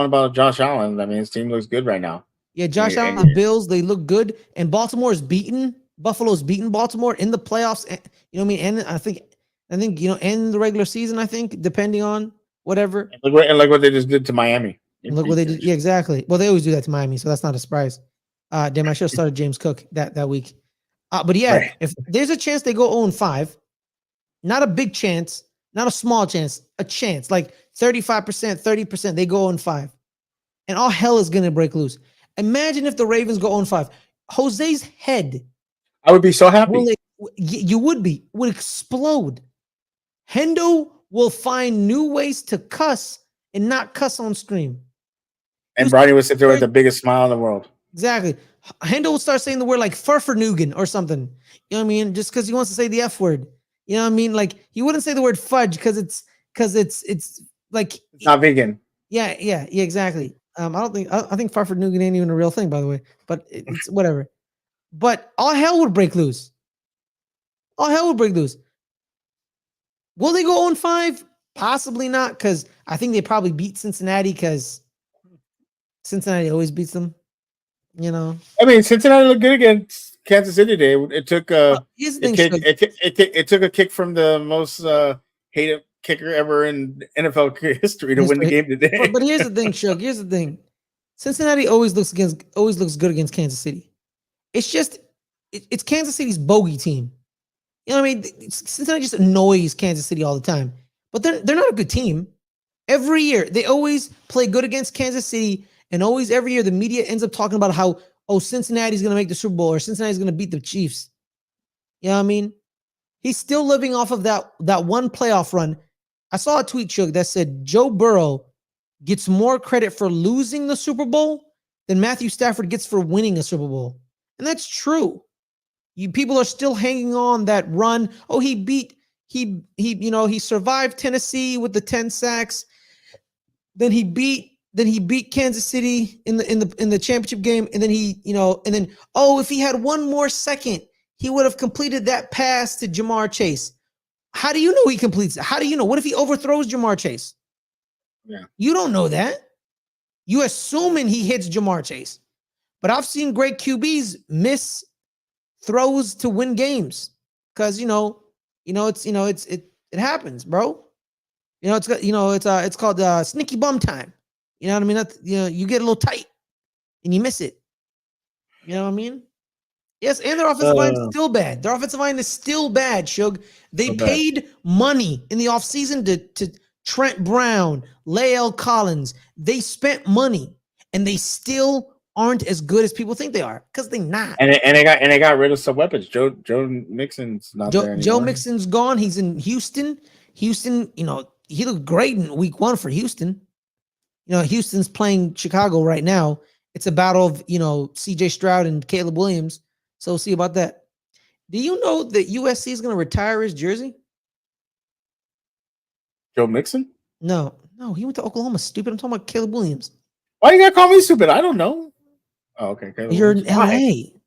about Josh Allen. I mean, his team looks good right now. Yeah, Josh Allen, the Bills, they look good, and Buffalo's beaten Baltimore in the playoffs. You know what I mean? And I think in the regular season, I think, depending on whatever. And look what they just did to Miami. Look what they did. Yeah, exactly. Well, they always do that to Miami, so that's not a surprise. Damn, I should have started James Cook that week. But yeah, right. If there's a chance they go 0 and 5, not a big chance, not a small chance, a chance, like 35%, 30%, they go 0 and 5. And all hell is going to break loose. Imagine if the Ravens go 0 and 5. Jose's head. I would be so happy. Would explode. Hendo will find new ways to cuss and not cuss on stream. And Brady would sit there with the biggest smile in the world. Exactly. Hendo will start saying the word like Furfernugan or something. You know what I mean? Just because he wants to say the F word. You know what I mean? Like he wouldn't say the word fudge because it's like it's not vegan. Yeah, exactly. I think Furfernugan ain't even a real thing, by the way. But it's whatever. But all hell would break loose. Will they go 0 and 5? Possibly not, because I think they probably beat Cincinnati because Cincinnati always beats them. You know. I mean, Cincinnati looked good against Kansas City today. It took Here's the it thing, kick Suge. it took a kick from the most hated kicker ever in NFL history to win the game today. But here's the thing, Suge. Here's the thing. Cincinnati always looks good against Kansas City. It's just it's Kansas City's bogey team. You know what I mean? Cincinnati just annoys Kansas City all the time. But they're not a good team. Every year they always play good against Kansas City, and always every year the media ends up talking about how Cincinnati's going to make the Super Bowl or Cincinnati's going to beat the Chiefs. You know what I mean? He's still living off of that one playoff run. I saw a tweet, Suge, that said Joe Burrow gets more credit for losing the Super Bowl than Matthew Stafford gets for winning a Super Bowl. And that's true. People are still hanging on that run. Oh, he survived Tennessee with the 10 sacks. Then he beat Kansas City in the championship game. And then if he had one more second, he would have completed that pass to Jamar Chase. How do you know he completes it? How do you know? What if he overthrows Jamar Chase? Yeah. You don't know that. You assuming he hits Jamar Chase. But I've seen great QBs miss throws to win games because it happens, bro. It's called sneaky bum time. You know what I mean? You get a little tight and you miss it. You know what I mean? Yes, and their offensive line is still bad. Their offensive line is still bad, Suge. They paid money in the offseason to Trent Brown, Lael Collins. They spent money, and they still aren't as good as people think they are because they're not. And they got rid of some weapons. Joe Mixon's not there anymore. Joe Mixon's gone. He's in Houston. Houston, he looked great in week 1 for Houston. Houston's playing Chicago right now. It's a battle of, CJ Stroud and Caleb Williams. So we'll see about that. Do you know that USC is going to retire his jersey? Joe Mixon? No, he went to Oklahoma. Stupid. I'm talking about Caleb Williams. Why you gotta call me stupid? I don't know. Oh, okay. Caleb You're Williams. in LA.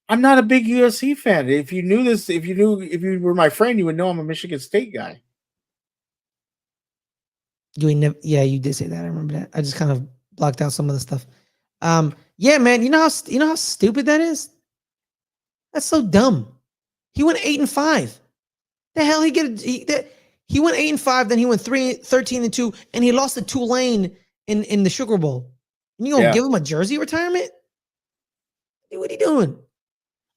I'm not a big USC fan. If you knew this, if you were my friend, you would know I'm a Michigan State guy. You did say that. I remember that. I just kind of blocked out some of the stuff. Yeah, man. You know how stupid that is? That's so dumb. He went 8-5. The hell he went 8-5, then he went 13-2, and he lost to Tulane in the Sugar Bowl. And you gonna give him a jersey retirement? What are you doing?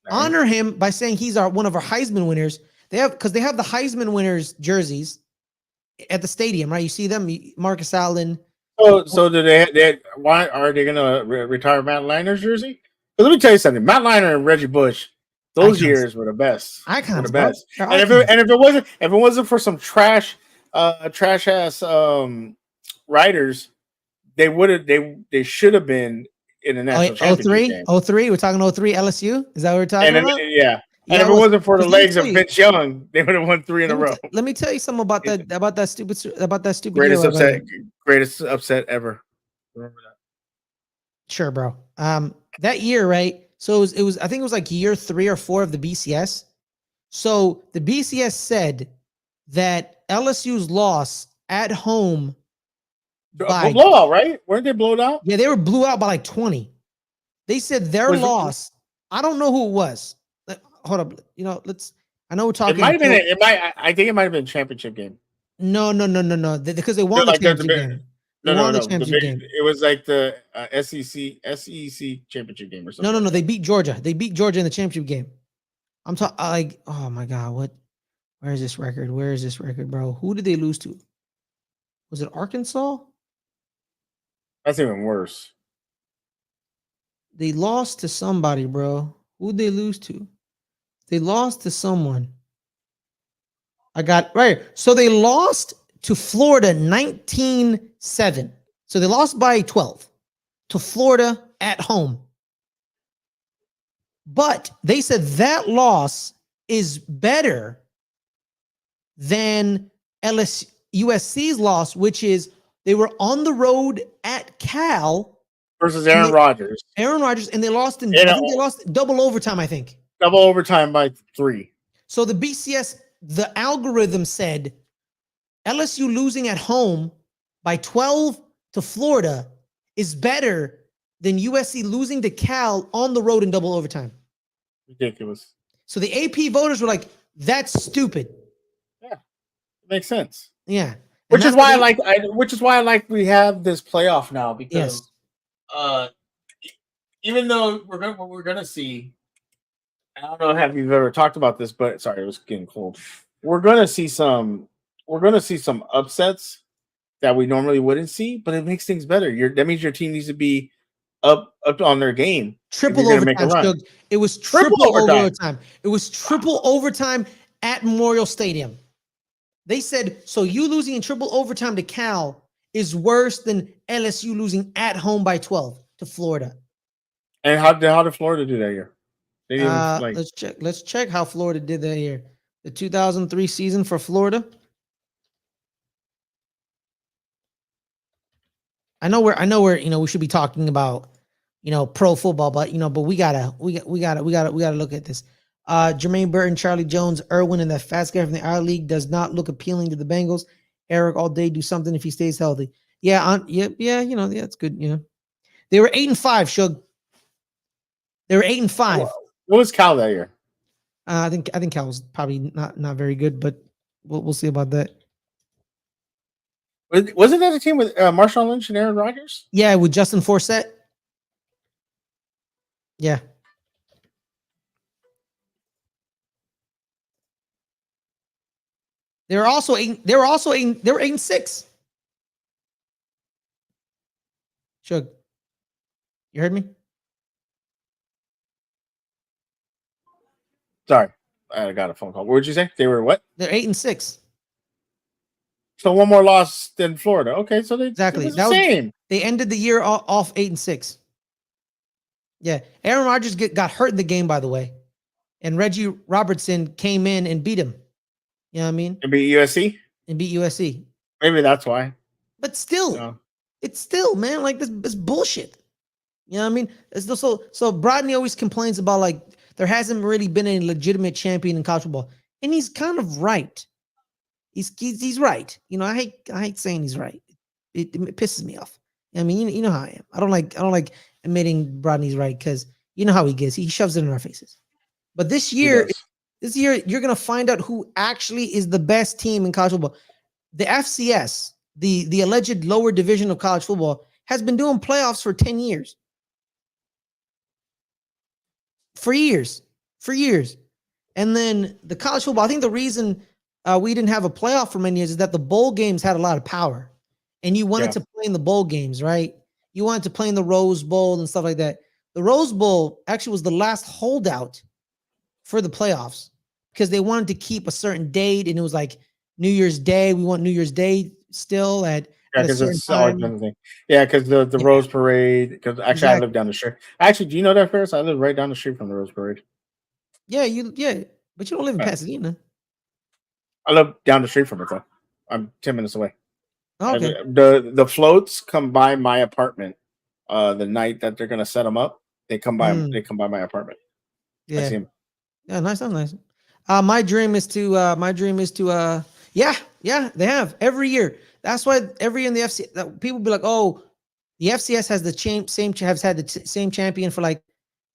Right. Honor him by saying he's one of our Heisman winners. They have the Heisman winners jerseys at the stadium, right? You see them, Marcus Allen. So do they why are they gonna retire Matt Leiner's jersey? But let me tell you something. Matt Leiner and Reggie Bush, those years were the best. Icons, the best. And if it wasn't for some trash ass writers, they should have been in the national championship game. 03? We're talking 03 LSU? Is that what we're talking about? Yeah. And if it wasn't for the legs of Vince Young, they would have won 3 in a row. Let me tell you something about that stupid greatest upset ever. Remember that? Sure, bro. That year, right? So it was I think it was like year 3 or 4 of the BCS. So the BCS said that LSU's loss at home by blowout, right? Weren't they blown out? Yeah, they were blew out by like 20. They said their loss. I don't know who it was. Hold up. I know we're talking. It might have been. I think it might have been a championship game. No. Because they won the championship game. No. It was like the SEC championship game or something. No. They beat Georgia. They beat Georgia in the championship game. I'm talking like, oh my God, what? Where is this record? Bro? Who did they lose to? Was it Arkansas? That's even worse. They lost to somebody, bro. Who did they lose to? They lost to someone. I got right. So they lost to Florida 19-7. So they lost by 12 to Florida at home. But they said that loss is better than USC's loss, which is they were on the road at Cal versus Aaron Rodgers. And they lost they lost double overtime, I think. Double overtime by 3. So the BCS, the algorithm said LSU losing at home by 12 to Florida is better than USC losing to Cal on the road in double overtime. Ridiculous. So the AP voters were like, "That's stupid." Yeah, makes sense. Yeah, Which is why I like we have this playoff now because yes, even though we're gonna see, I don't know if you've ever talked about this, but sorry, it was getting cold. We're gonna see some upsets that we normally wouldn't see, but it makes things better. That means your team needs to be up on their game if you're triple gonna make a overtime. run. It was Triple triple overtime. overtime. It was triple overtime at Memorial Stadium. They said, so you losing in triple overtime to Cal is worse than LSU losing at home by 12 to Florida. And how did Florida do that year? They didn't even like. Let's check. Let's check how Florida did that year. The 2003 season for Florida. I know we're we should be talking about pro football, but but we gotta look at this. Jermaine Burton, Charlie Jones, Irwin, and that fast guy from the R League does not look appealing to the Bengals. Eric all day do something if he stays healthy. Yeah, it's good. They were 8-5, Suge. They were 8-5. What was Cal that year? I think Cal was probably not very good, but we'll see about that. Wasn't that a team with Marshawn Lynch and Aaron Rodgers? Yeah, with Justin Forsett. Yeah. They were 8-6. Suge, you heard me? Sorry, I got a phone call. What would you say? They were what? They're 8-6. So one more loss than Florida. Okay, so Exactly. It was the same. They ended the year off 8-6. Yeah, Aaron Rodgers got hurt in the game, by the way, and Reggie Robertson came in and beat him. You know what I mean? And beat USC. And beat USC. Maybe that's why. But still, it's still, man, like this bullshit. You know what I mean? So Brodney always complains about like there hasn't really been a legitimate champion in college football, and he's kind of right. He's right. I hate saying he's right. It pisses me off. I mean, you know how I am. I don't like admitting Brodney's right because you know how he gets. He shoves it in our faces. But this year you're gonna find out who actually is the best team in college football. The FCS, the alleged lower division of college football, has been doing playoffs for 10 years. For years. And then the college football, I think the reason we didn't have a playoff for many years is that the bowl games had a lot of power. And you wanted to play in the bowl games, right? You wanted to play in the Rose Bowl and stuff like that. The Rose Bowl actually was the last holdout for the playoffs because they wanted to keep a certain date, and it was like New Year's Day. We want New Year's Day still at a certain time. Yeah, because the Rose Parade. Because actually, I live down the street. Actually, do you know that, Ferris? I live right down the street from the Rose Parade. Yeah, but you don't live in Pasadena. I live down the street from it, though. I'm 10 minutes away. Okay. The floats come by my apartment. The night that they're gonna set them up, they come by. They come by my apartment. Yeah. I see them. Yeah, nice. My dream is to. Yeah, they have every year. That's why every year in the FCS, people be like, oh, the FCS has has had the same champion for like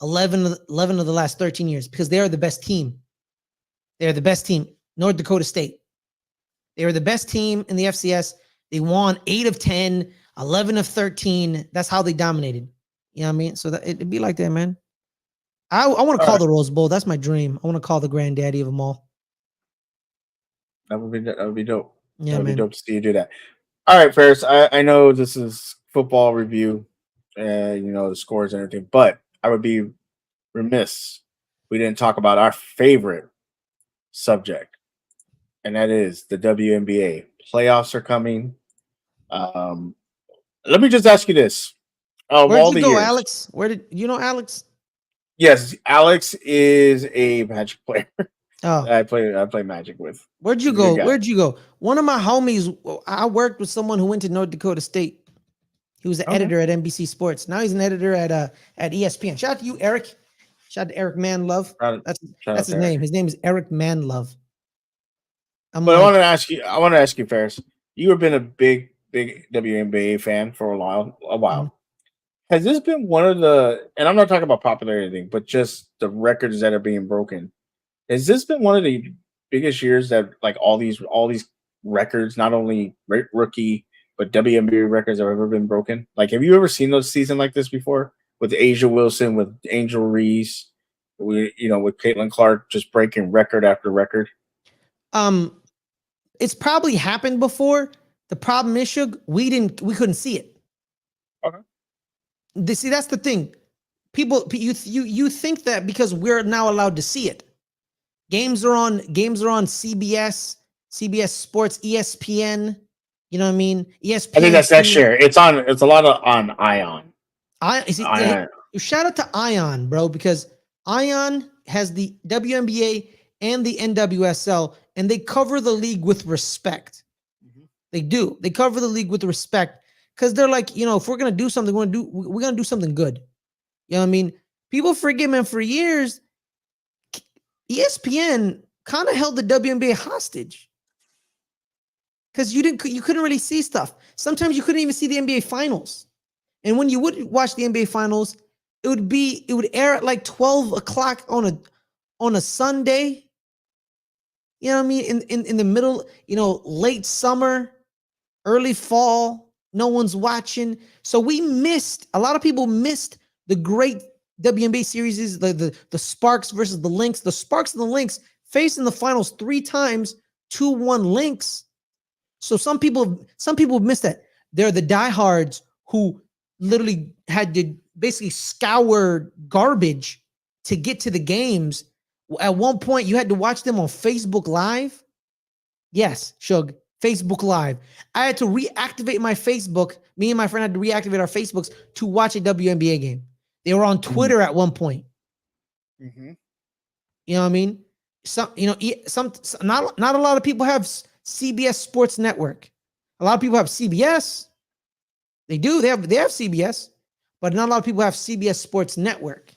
11 of the last 13 years because they are the best team. They're the best team. North Dakota State. They were the best team in the FCS. They won 8 of 10, 11 of 13. That's how they dominated. You know what I mean? So that it'd be like that, man. I want to call the Rose Bowl. That's my dream. I want to call the granddaddy of them all. That would be dope. Yeah, that would man. be dope to see you do that. All right, Ferris. I know this is football review, the scores and everything, but I would be remiss we didn't talk about our favorite subject, and that is the WNBA. Playoffs are coming. Let me just ask you this. Where'd you go, Alex? Where did you know Alex? Yes, Alex is a Magic player. Oh, I play Magic with. Where'd you go? One of my homies, I worked with someone who went to North Dakota State. He was an editor at NBC Sports. Now he's an editor at ESPN. Shout out to you, Eric. Shout out to Eric Manlove. That's his name. His name is Eric Manlove. I want to ask you, Ferris. You have been a big WNBA fan for a while. Mm-hmm. Has this been one of the? And I'm not talking about popularity, but just the records that are being broken. Has this been one of the biggest years that like all these records, not only rookie but WNBA records, have ever been broken? Like, have you ever seen those season like this before with Asia Wilson, with Angel Reese, with Caitlin Clark just breaking record after record? It's probably happened before. The problem is, Suge, we couldn't see it. Okay. See, that's the thing. People, you think that because we're now allowed to see it. Games are on CBS, CBS Sports, ESPN. You know what I mean? ESPN. I think that's next year. It's a lot on Ion. Shout out to Ion, bro, because Ion has the WNBA and the NWSL, and they cover the league with respect. Mm-hmm. They do. They cover the league with respect because they're like, if we're gonna do something, we're gonna do something good. You know what I mean? People forget, man. For years, ESPN kind of held the WNBA hostage because you couldn't really see stuff. Sometimes you couldn't even see the NBA finals. And when you would watch the NBA finals, it would air at like 12 o'clock on a Sunday. You know what I mean? In the middle, late summer, early fall, no one's watching. So a lot of people missed the great WNBA series, the Sparks versus the Lynx. The Sparks and the Lynx faced in the finals 3 times, 2-1 Lynx. So some people missed that. They're the diehards who literally had to basically scour garbage to get to the games. At one point, you had to watch them on Facebook Live. Yes, Suge, Facebook Live. I had to reactivate my Facebook. Me and my friend had to reactivate our Facebooks to watch a WNBA game. They were on Twitter at one point. Mm-hmm. You know what I mean? Not a lot of people have CBS Sports Network. A lot of people have CBS. They do. They have CBS, but not a lot of people have CBS Sports Network.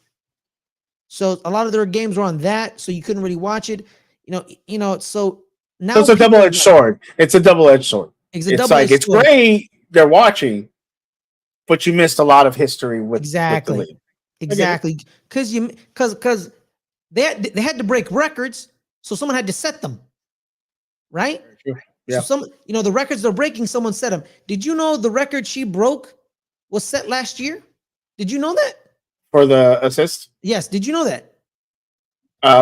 So a lot of their games were on that, so you couldn't really watch it. So now it's a double-edged sword. It's a double-edged sword. It's great they're watching, but you missed a lot of history with the league. Exactly. Because they had to break records, so someone had to set them. Right? Yeah. So the records they're breaking, someone set them. Did you know the record she broke was set last year? Did you know that? For the assist? Yes. Did you know that?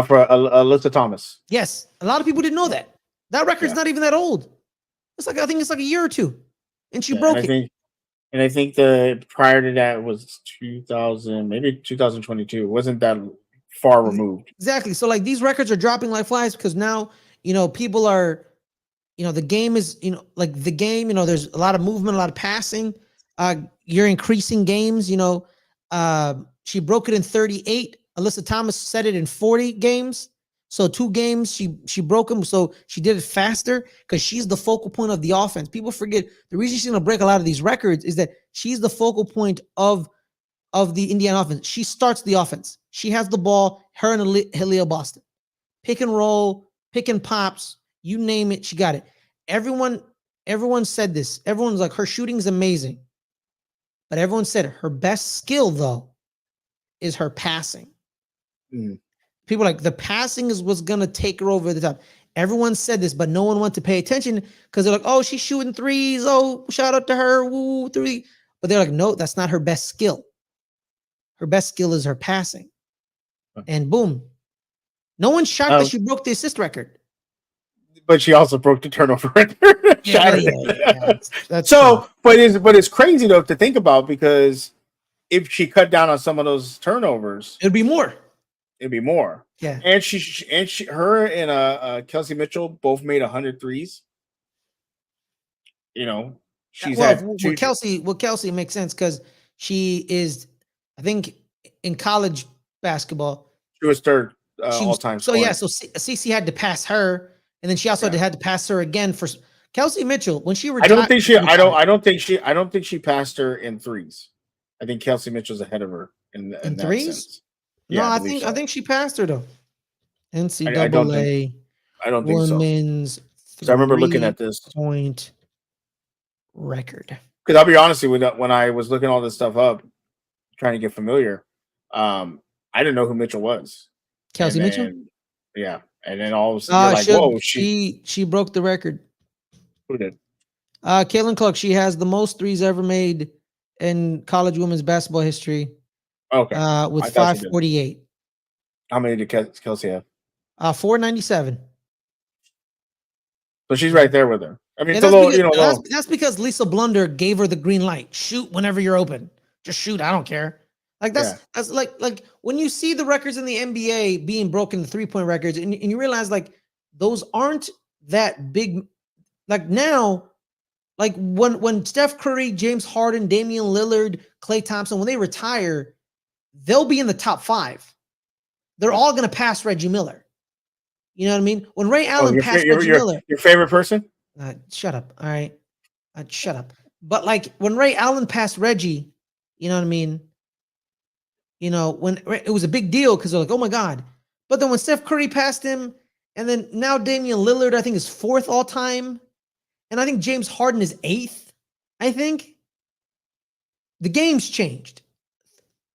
For Alyssa Thomas. Yes. A lot of people didn't know that. That record's not even that old. I think it's like a year or two. And she broke it. And I think the prior to that was 2000, maybe 2022. It wasn't that far removed. Exactly. So like these records are dropping like flies because now, people are, the game is, the game, there's a lot of movement, a lot of passing. You're increasing games, she broke it in 38. Alyssa Thomas set it in 40 games. So 2 games, she broke them. So she did it faster because she's the focal point of the offense. People forget the reason she's going to break a lot of these records is that she's the focal point of the Indiana offense. She starts the offense. She has the ball, her and Aaliyah Boston. Pick and roll, pick and pops, you name it, she got it. Everyone said this. Everyone's like, her shooting's amazing. But everyone said her best skill, though, is her passing. Mm. People are like, the passing is what's going to take her over the top. Everyone said this, but no one wanted to pay attention because they're like, oh, she's shooting threes. Oh, shout out to her. Woo, 3. But they're like, no, that's not her best skill. Her best skill is her passing. And boom. No one's shocked that she broke the assist record. But she also broke the turnover record. That's so, true. but it's crazy though to think about because if she cut down on some of those turnovers, it'd be more. Yeah. And her and Kelsey Mitchell both made 100 threes. She's Kelsey makes sense because she is, I think, in college basketball. She was third all-time. So yeah, so Cece had to pass her, and then she also had to pass her again for Kelsey Mitchell when she retired. I don't think she passed her in threes. I think Kelsey Mitchell's ahead of her in threes. Sense. Yeah, no, I think she passed her though. NCAA. I don't think women's. So I remember looking at this point record. Because I'll be honest with you, when I was looking all this stuff up, trying to get familiar. I didn't know who Mitchell was, and Kelsey Mitchell. then yeah, and then all of a sudden you're like, Suge, whoa, she broke the record. who did? Caitlin Clark, she has the most threes ever made in college women's basketball history. Okay, With I thought she did. 548. How many did Kelsey have? 497. So she's right there with her. I mean, Yeah, it's a that's little, because, little. that's because Lisa Blunder gave her the green light. Shoot whenever you're open. Just shoot. I don't care. Like that's like when you see the records in the NBA being broken, the 3-point records, and you realize like those aren't that big. Like now, like when Steph Curry, James Harden, Damian Lillard, Klay Thompson, when they retire, they'll be in the top 5. They're all going to pass Reggie Miller. You know what I mean? When Ray Allen passed Reggie Miller, your favorite person? Shut up. All right. Shut up. But like when Ray Allen passed Reggie, you know what I mean? You know, when it was a big deal because they're like, oh my God. But then when Steph Curry passed him, and then now Damian Lillard, I think, is 4th all time. And I think James Harden is 8th. I think the game's changed.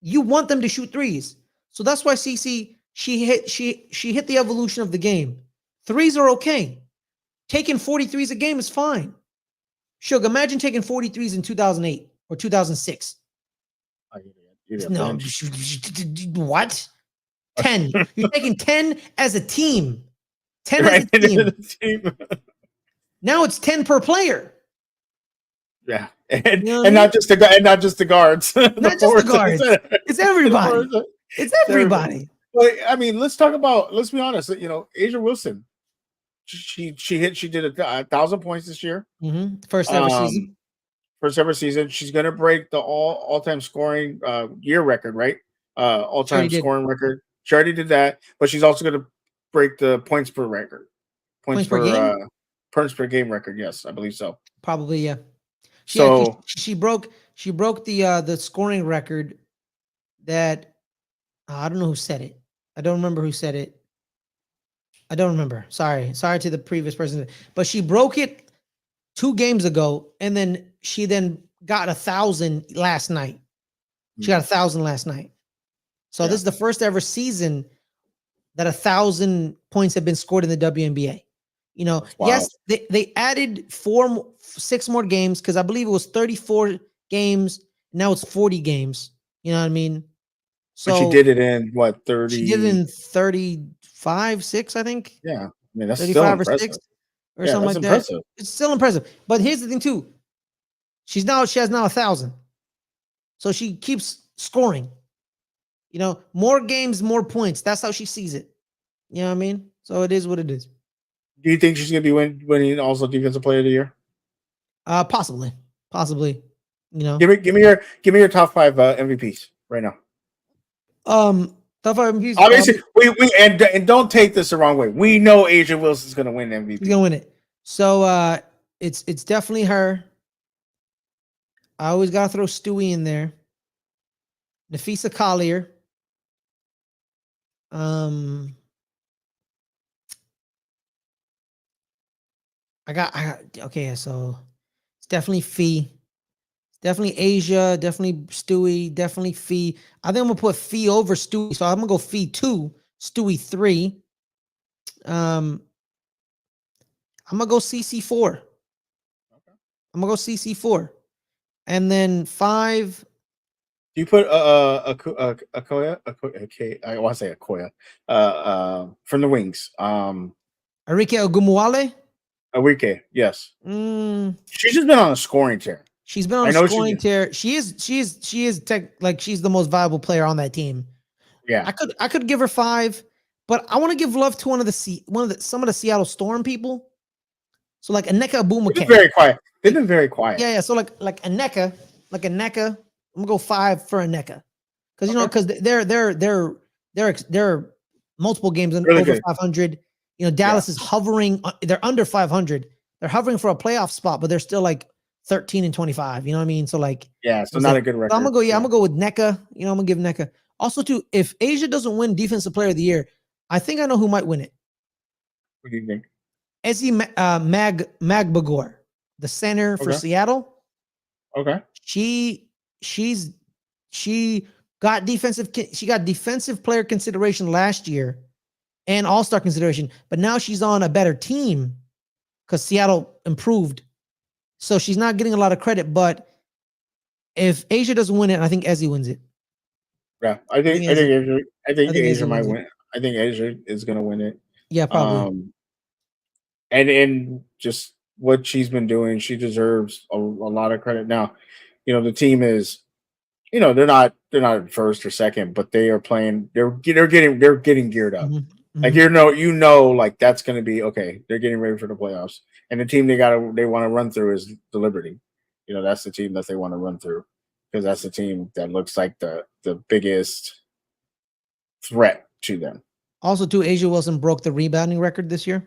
You want them to shoot threes. So that's why CC, she hit the evolution of the game. Threes are okay. Taking 43s a game is fine. Suge, imagine taking 43s in 2008 or 2006. No, what? 10. You're taking 10 as a team. 10 as a team. Now it's 10 per player. Yeah, and not just the guards. Not just the guards. It's everybody. It's everybody. Well, I mean, let's be honest. Asia Wilson, she did 1,000 points this year. First ever season. First ever season. She's gonna break the all-time scoring year record, right? All-time scoring record. She already did that, but she's also gonna break the points per record. Points per game record. Yes, I believe so. Probably, yeah. So she broke the scoring record that I don't know who said it. I don't remember who said it. I don't remember. Sorry to the previous person. But she broke it 2 games ago, and then she got 1,000 last night. She got 1,000 last night. So this is the first ever season that 1,000 points have been scored in the WNBA. You know, yes, they added 6 more games because I believe it was 34 games. Now it's 40 games. You know what I mean? So but she did it in what 30? She did it in 35, 6, I think. Yeah, I mean that's 35 still or impressive. 6 or something like impressive. that. It's still impressive. But here's the thing too. She has now 1,000. So she keeps scoring. You know, more games, more points. That's how she sees it. You know what I mean? So it is what it is. Do you think she's gonna be winning also Defensive Player of the Year? Possibly. You know, give me your top 5 MVPs right now. Top 5 MVPs. Obviously, we and don't take this the wrong way. We know Asia Wilson's gonna win MVP. She's gonna win it. So it's definitely her. I always gotta throw Stewie in there. Nafisa Collier. I got okay, so it's definitely Fee. Definitely Asia, definitely Stewie, definitely Fee. I think I'm gonna put Fee over Stewie. So I'm gonna go Fee 2, Stewie 3. I'm gonna go CC 4. Okay. I'm gonna go CC 4. And then 5. Do you put Akoya? I want to say Akoya. From the Wings. Arike Ogumuale? Arike, yes. She's just been on a scoring tear. She's been on a scoring tear. She is she's the most valuable player on that team. Yeah. I could give her 5, but I want to give love to some of the Seattle Storm people. So like Aneka Abumake. They've been very quiet. They've been very quiet. Yeah. So like Aneka, I'm gonna go 5 for Aneka. Because they're multiple games really over 500. You know, Dallas is hovering, they're under 500. They're hovering for a playoff spot, but they're still like 13 and 25. You know what I mean? So like, so not a good record. So I'm gonna go with NECA. You know, I'm gonna give NECA. Also, too, if Asia doesn't win Defensive Player of the Year, I think I know who might win it. What do you think? Ezzy Magbagor, the center for Seattle. Okay. She's She got defensive player consideration last year and all-star consideration, but now she's on a better team because Seattle improved. So she's not getting a lot of credit, but if Asia doesn't win it, I think Ezzy wins it. Yeah, I think Asia Ezzy might wins it. win. I think Asia is going to win it. Yeah, probably. And just what she's been doing, she deserves a lot of credit. Now, the team is, they're not first or second, but they are playing. They're getting geared up. Mhm, Like mhm. like that's going to be okay. They're getting ready for the playoffs, and the team they want to run through is the Liberty. That's the team that they want to run through because that's the team that looks like the biggest threat to them. Also, too, Asia Wilson broke the rebounding record this year.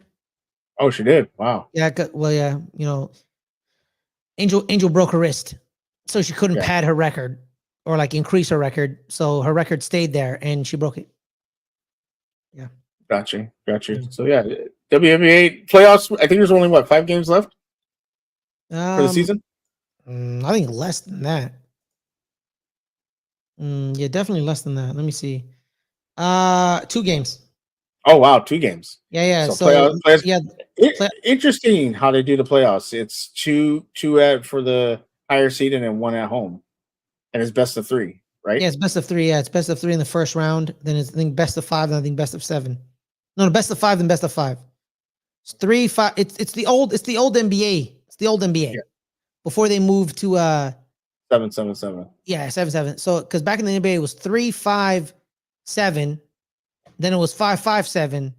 Oh, she did. Wow. Yeah, well, yeah, Angel broke her wrist, so she couldn't Yeah. pad her record or like increase her record. So her record stayed there, and she broke it. Yeah. Gotcha. Yeah. So yeah, WNBA playoffs. I think there's only 5 games left for the season. I think less than that. Yeah, definitely less than that. Let me see. 2 games. Oh wow, 2 games. Yeah. So So yeah, interesting how they do the playoffs. It's two for the higher seed and then 1 at home, and it's best of 3, right? yeah, it's best of 3. Yeah, it's best of 3 in the first round. Then it's I think best of 5. Then I think best of 7. No, best of 5. Then best of 5. It's 3, 5. It's the old NBA. It's the old NBA. Yeah. Before they moved to 7-7-7. Yeah, 7-7. So because back in the NBA it was 3-5-7, then it was 5-5-7,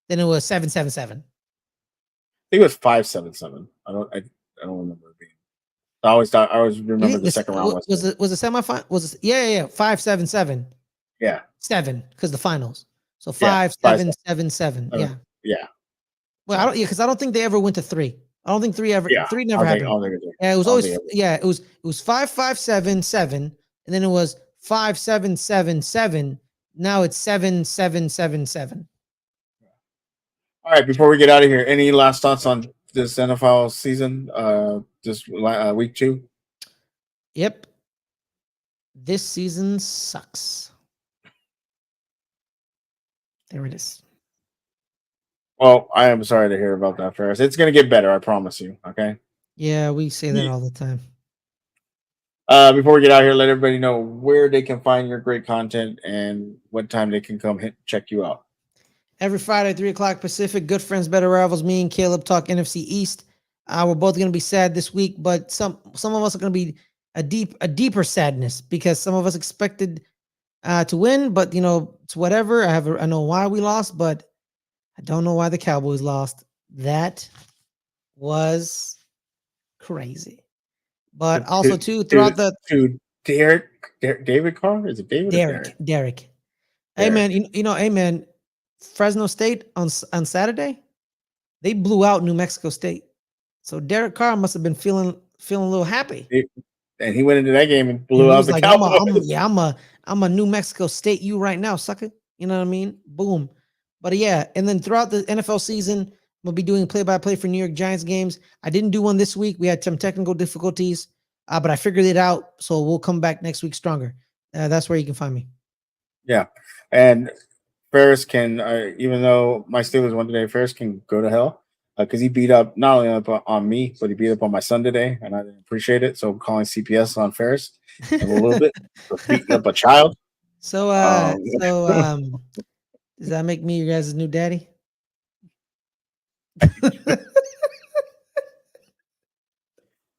then it was 7-7-7. I think it was 5-7-7. I don't remember it being. I always remember the second round was it semifinal? Was it 5-7-7? Yeah. 7 because the finals. So Yeah, 5-7-7-7. Yeah. Yeah. Well, I don't think they ever went to 3. I don't think 3 never happened. Yeah, it was always it was 5-5-7-7, and then it was 5-7-7-7. Now it's 7-7-7-7. All right, before we get out of here, any last thoughts on this NFL season? This week 2? Yep. This season sucks. There it is. Well, I am sorry to hear about that, Ferris. It's going to get better, I promise you. Okay. Yeah, we say that all the time. Before we get out here, let everybody know where they can find your great content and what time they can come check you out. Every Friday, 3:00 Pacific. Good Friends, Better Rivals. Me and Caleb talk NFC East. We're both going to be sad this week, but some of us are going to be a deeper sadness because some of us expected to win, but it's whatever. I know why we lost, but I don't know why the Cowboys lost. That was crazy. But also too throughout David Carr, is it David? Derek. Hey man, hey man, Fresno State on Saturday, they blew out New Mexico State. So Derek Carr must have been feeling a little happy. And he went into that game and blew out the Cowboys. I'm a New Mexico State you right now, sucker. You know what I mean? Boom. But yeah, and then throughout the NFL season, we'll be doing play-by-play for New York Giants games. I didn't do one this week. We had some technical difficulties, but I figured it out. So we'll come back next week stronger. That's where you can find me. Yeah. And Ferris can, even though my Steelers won today, Ferris can go to hell because he beat up not only up on me, but he beat up on my son today, and I didn't appreciate it. So I'm calling CPS on Ferris a little bit for beating up a child. So, does that make me your guys' new daddy? I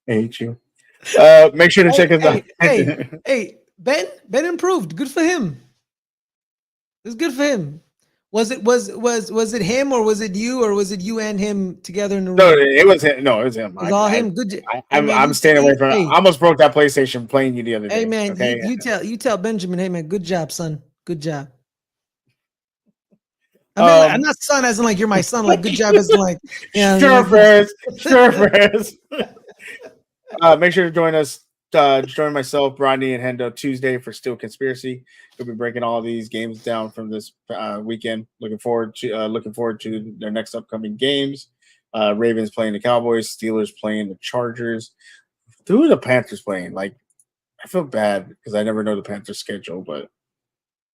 hate you. Make sure to check us out. Hey, Ben improved. Good for him. It's good for him. Was it him or was it you or was it you and him together in the room? No, it was him. No, it was him. It was all him. Good. I'm staying away from it. I almost broke that PlayStation playing you the other day. Hey man, okay? you tell Benjamin. Hey man, good job, son. Good job. I mean, I'm not son as in like you're my son. Like good job as in like sure, Ferris. Sure, Ferris. Make sure to join us. Join myself, Rodney, and Hendo Tuesday for Steel Conspiracy. We'll be breaking all these games down from this weekend. Looking forward to their next upcoming games. Ravens playing the Cowboys, Steelers playing the Chargers. Who are the Panthers playing? Like, I feel bad because I never know the Panthers schedule, but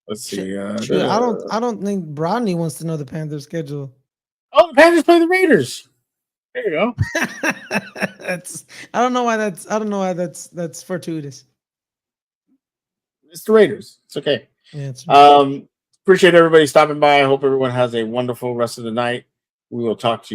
let's see. Shoot, I don't think Brodney wants to know the Panthers schedule. Oh, the Panthers play the Raiders. There you go. I don't know why that's fortuitous. It's the Raiders. It's okay. Yeah, it's Appreciate everybody stopping by. I hope everyone has a wonderful rest of the night. We will talk to you.